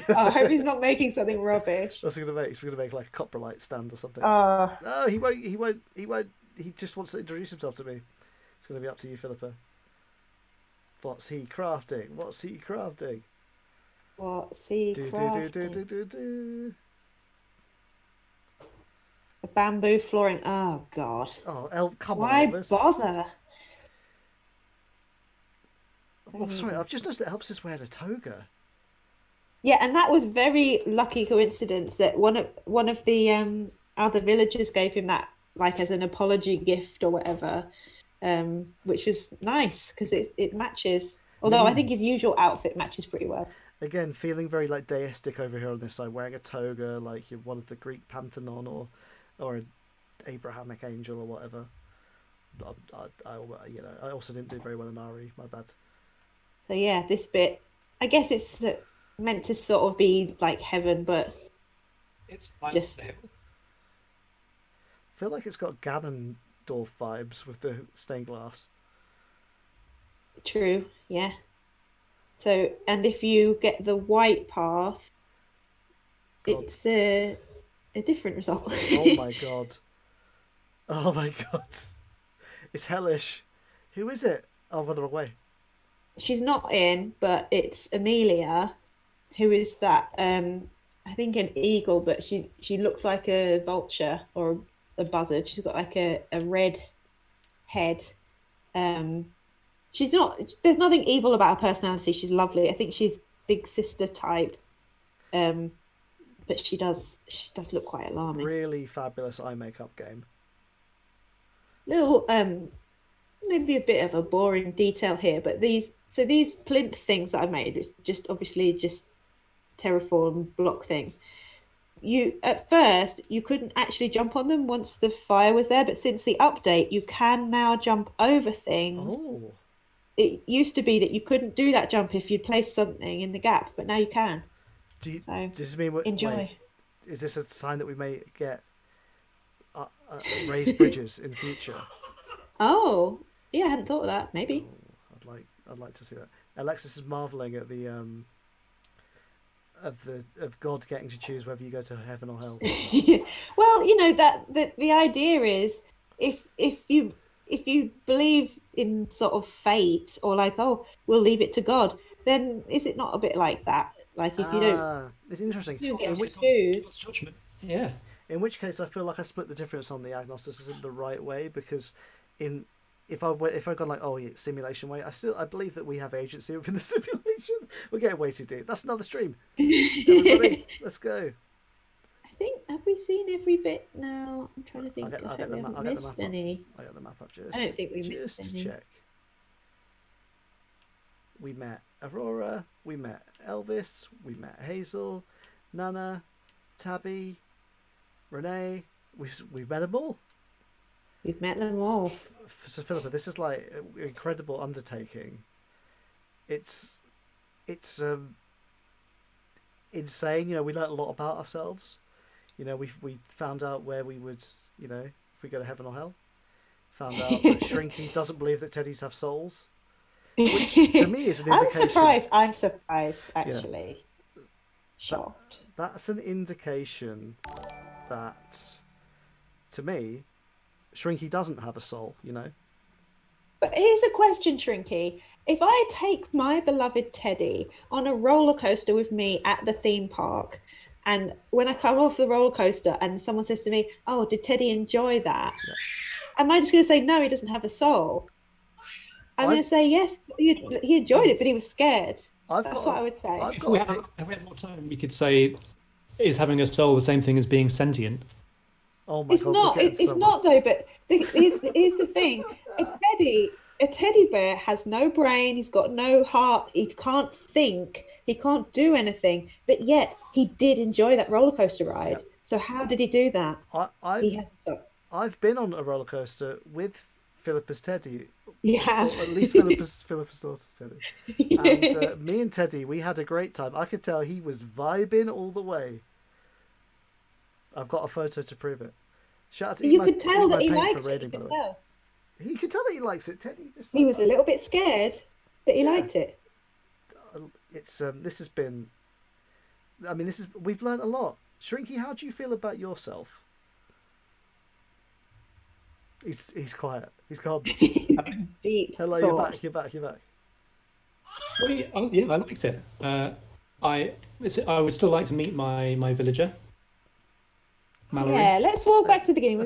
Oh, I hope he's not making something rubbish. What's he gonna make? He's gonna make like a coprolite stand or something. Uh, No, he won't. He won't. He won't. He just wants to introduce himself to me. It's gonna be up to you, Philippa. What's he crafting? What's he crafting? what's he Do do do do crafting? do do do. A bamboo flooring. Oh, God. Oh, come on, Why Elvis. bother? Oh, Don't sorry. even. I've just noticed that Elvis is wearing a toga. Yeah, and that was very lucky coincidence that one of the other villagers gave him that like as an apology gift or whatever, which was nice because it matches. Although I think his usual outfit matches pretty well. Again, feeling very like deistic over here on this side, wearing a toga like you're one of the Greek pantheon or an Abrahamic angel or whatever. I also didn't do very well in Ari. My bad. So yeah, this bit, I guess it's meant to sort of be like heaven, but It's like the just hill. I feel like it's got Ganondorf vibes with the stained glass. true. Yeah. So, and if you get the white path, God, it's a different result. oh my god, oh my god, it's hellish. Who is it? Oh, I've gone the wrong way. She's not in, but it's Amelia, who is that? I think an eagle, but she looks like a vulture or a buzzard. She's got like a red head. Um, she's not. There's nothing evil about her personality. She's lovely. I think she's big sister type. Um, but she does look quite alarming. Really fabulous eye makeup game. Little maybe a bit of a boring detail here, but these plinth things that I made, it's just obviously just terraform block things. you at first you couldn't actually jump on them once the fire was there, but since the update, you can now jump over things. Oh, It used to be that you couldn't do that jump if you'd placed something in the gap, but now you can. do you, So does this mean wait? enjoy. Is this a sign that we may get raised bridges in the future? Oh, yeah, I hadn't thought of that. Maybe. I'd like to see that. Alexis is marveling at the of God getting to choose whether you go to heaven or hell. Well, that the idea is if you believe in sort of fate or like, oh, we'll leave it to God, then is it not a bit like that? Like if It's interesting. you don't get In to which, choose. God's judgment. Yeah. in which case, I feel like I split the difference on the agnosticism the right way, because in if I gone like, oh yeah, simulation way, I believe that we have agency within the simulation. We're getting way too deep. That's another stream. Everybody, let's go. I think have we seen every bit now? I'm trying to think. I'll I get hope we the map. haven't I'll get the missed map up. any. I got the map up I don't think we missed just to any. check. We met Aurora. We met Elvis. We met Hazel, Nana, Tabby, Renee. We met them all. We've met them all. So Philippa, this is like an incredible undertaking. It's insane. We learnt a lot about ourselves. We found out where we would, if we go to heaven or hell. Found out that Shrinky doesn't believe that teddies have souls, which to me is an indication. I'm surprised, actually. Yeah. Shocked. That's an indication that, to me, Shrinky doesn't have a soul, But here's a question, Shrinky. If I take my beloved Teddy on a roller coaster with me at the theme park, and when I come off the roller coaster and someone says to me, oh, did Teddy enjoy that? Yeah. Am I just going to say, no, he doesn't have a soul? I'm going to say, yes, he enjoyed it, but he was scared. That's what I would say. If we had more time, we could say, is having a soul the same thing as being sentient? Oh my God, it's not though, but here's the thing. A teddy bear has no brain, he's got no heart, he can't think, he can't do anything, but yet he did enjoy that roller coaster ride. Yep. So how did he do that? I've been on a roller coaster with Philippa's Teddy. Yeah. At least Philippa's daughter's Teddy. And me and Teddy, we had a great time. I could tell he was vibing all the way. I've got a photo to prove it. Shout out to you could tell that he liked it. You could tell that he likes it. Teddy just. He was a little bit scared, but he liked it. It's this has been. I mean, we've learned a lot. Shrinky, how do you feel about yourself? He's quiet. He's gone. Deep. Hello, thought. You're back. Yeah, I liked it. I would still like to meet my villager. Mallory. Yeah, let's walk back to the beginning.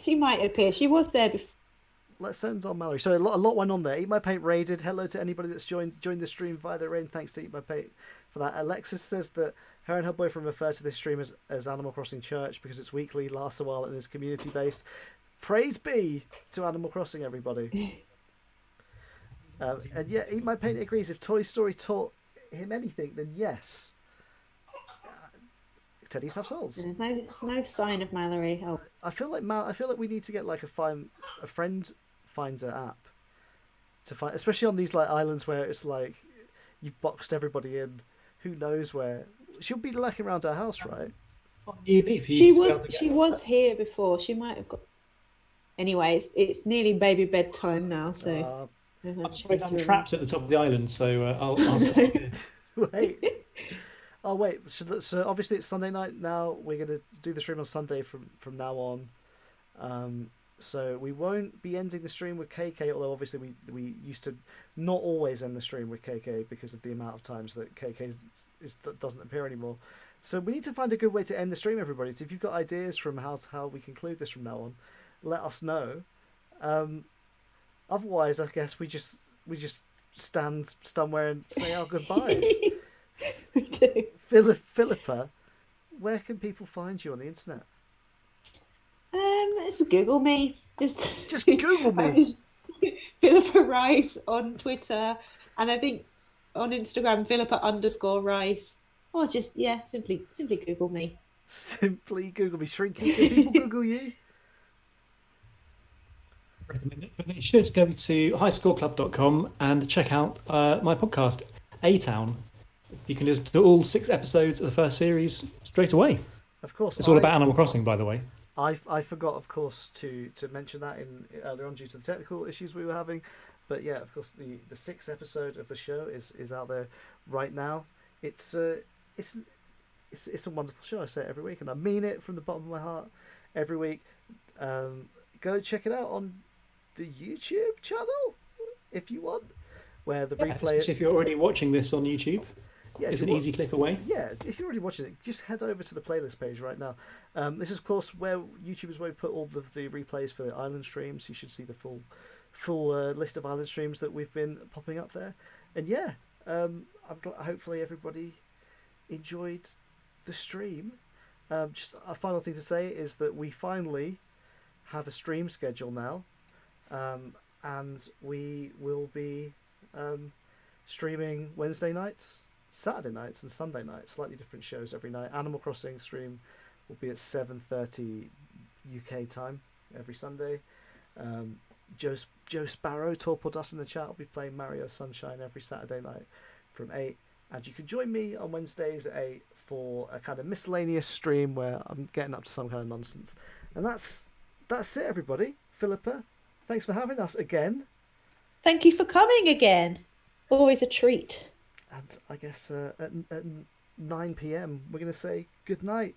She might appear. She was there before. Let's send on Mallory. So a lot went on there. Eat My Paint raided. Hello to anybody that's joined the stream via the raid. Thanks to Eat My Paint for that. Alexis says that her and her boyfriend refer to this stream as Animal Crossing Church because it's weekly, lasts a while, and is community based. Praise be to Animal Crossing, everybody. And yeah, Eat My Paint agrees. If Toy Story taught him anything, then yes. Teddies have souls. No sign of Mallory. Oh. I feel like we need to get like a friend finder app to find, especially on these like islands where it's like you've boxed everybody in. Who knows where she'll be lurking around our house, right? She was here before. She might have got. Anyway, it's nearly baby bedtime now, so. I'm trapped at the top of the island, so I'll stop here. Wait. Oh wait, so obviously it's Sunday night now. We're gonna do the stream on Sunday from now on. So we won't be ending the stream with KK, although obviously we used to not always end the stream with KK because of the amount of times that KK doesn't appear anymore. So we need to find a good way to end the stream, everybody. So if you've got ideas from how we conclude this from now on, let us know. Otherwise, I guess we just stand somewhere and say our goodbyes. We do. Philippa, where can people find you on the internet? Just Google me. Just Google me. Philippa Rice on Twitter, and I think on Instagram Philippa_Rice, or just simply Google me. Simply Google me. Shrinky, can people Google you? Recommend it, but they should go to highscoreclub.com and check out my podcast, A Town. You can listen to all 6 episodes of the first series straight away. Of course, It's all about Animal Crossing, by the way. I forgot, of course, to mention that in earlier on due to the technical issues we were having. But yeah, of course, the 6th episode of the show is out there right now. It's a wonderful show. I say it every week, and I mean it from the bottom of my heart every week. Go check it out on the YouTube channel if you want, where the replay. Especially if you're already watching this on YouTube. Yeah, it's an easy click away. Yeah, if you're already watching it, just head over to the playlist page right now. This is, of course, where YouTube is where we put all of the replays for the island streams. You should see the full list of island streams that we've been popping up there. And yeah, hopefully everybody enjoyed the stream. Just a final thing to say is that we finally have a stream schedule now, and we will be streaming Wednesday nights, Saturday nights and Sunday nights, slightly different shows every night. Animal Crossing stream will be at 7:30 UK time every Sunday. Joe Sparrow, Torpor Dust in the chat, will be playing Mario Sunshine every Saturday night from 8. And you can join me on Wednesdays at 8 for a kind of miscellaneous stream where I'm getting up to some kind of nonsense. And that's it, everybody. Philippa, thanks for having us again. Thank you for coming again. Always a treat. And I guess at 9 p.m. we're going to say good night.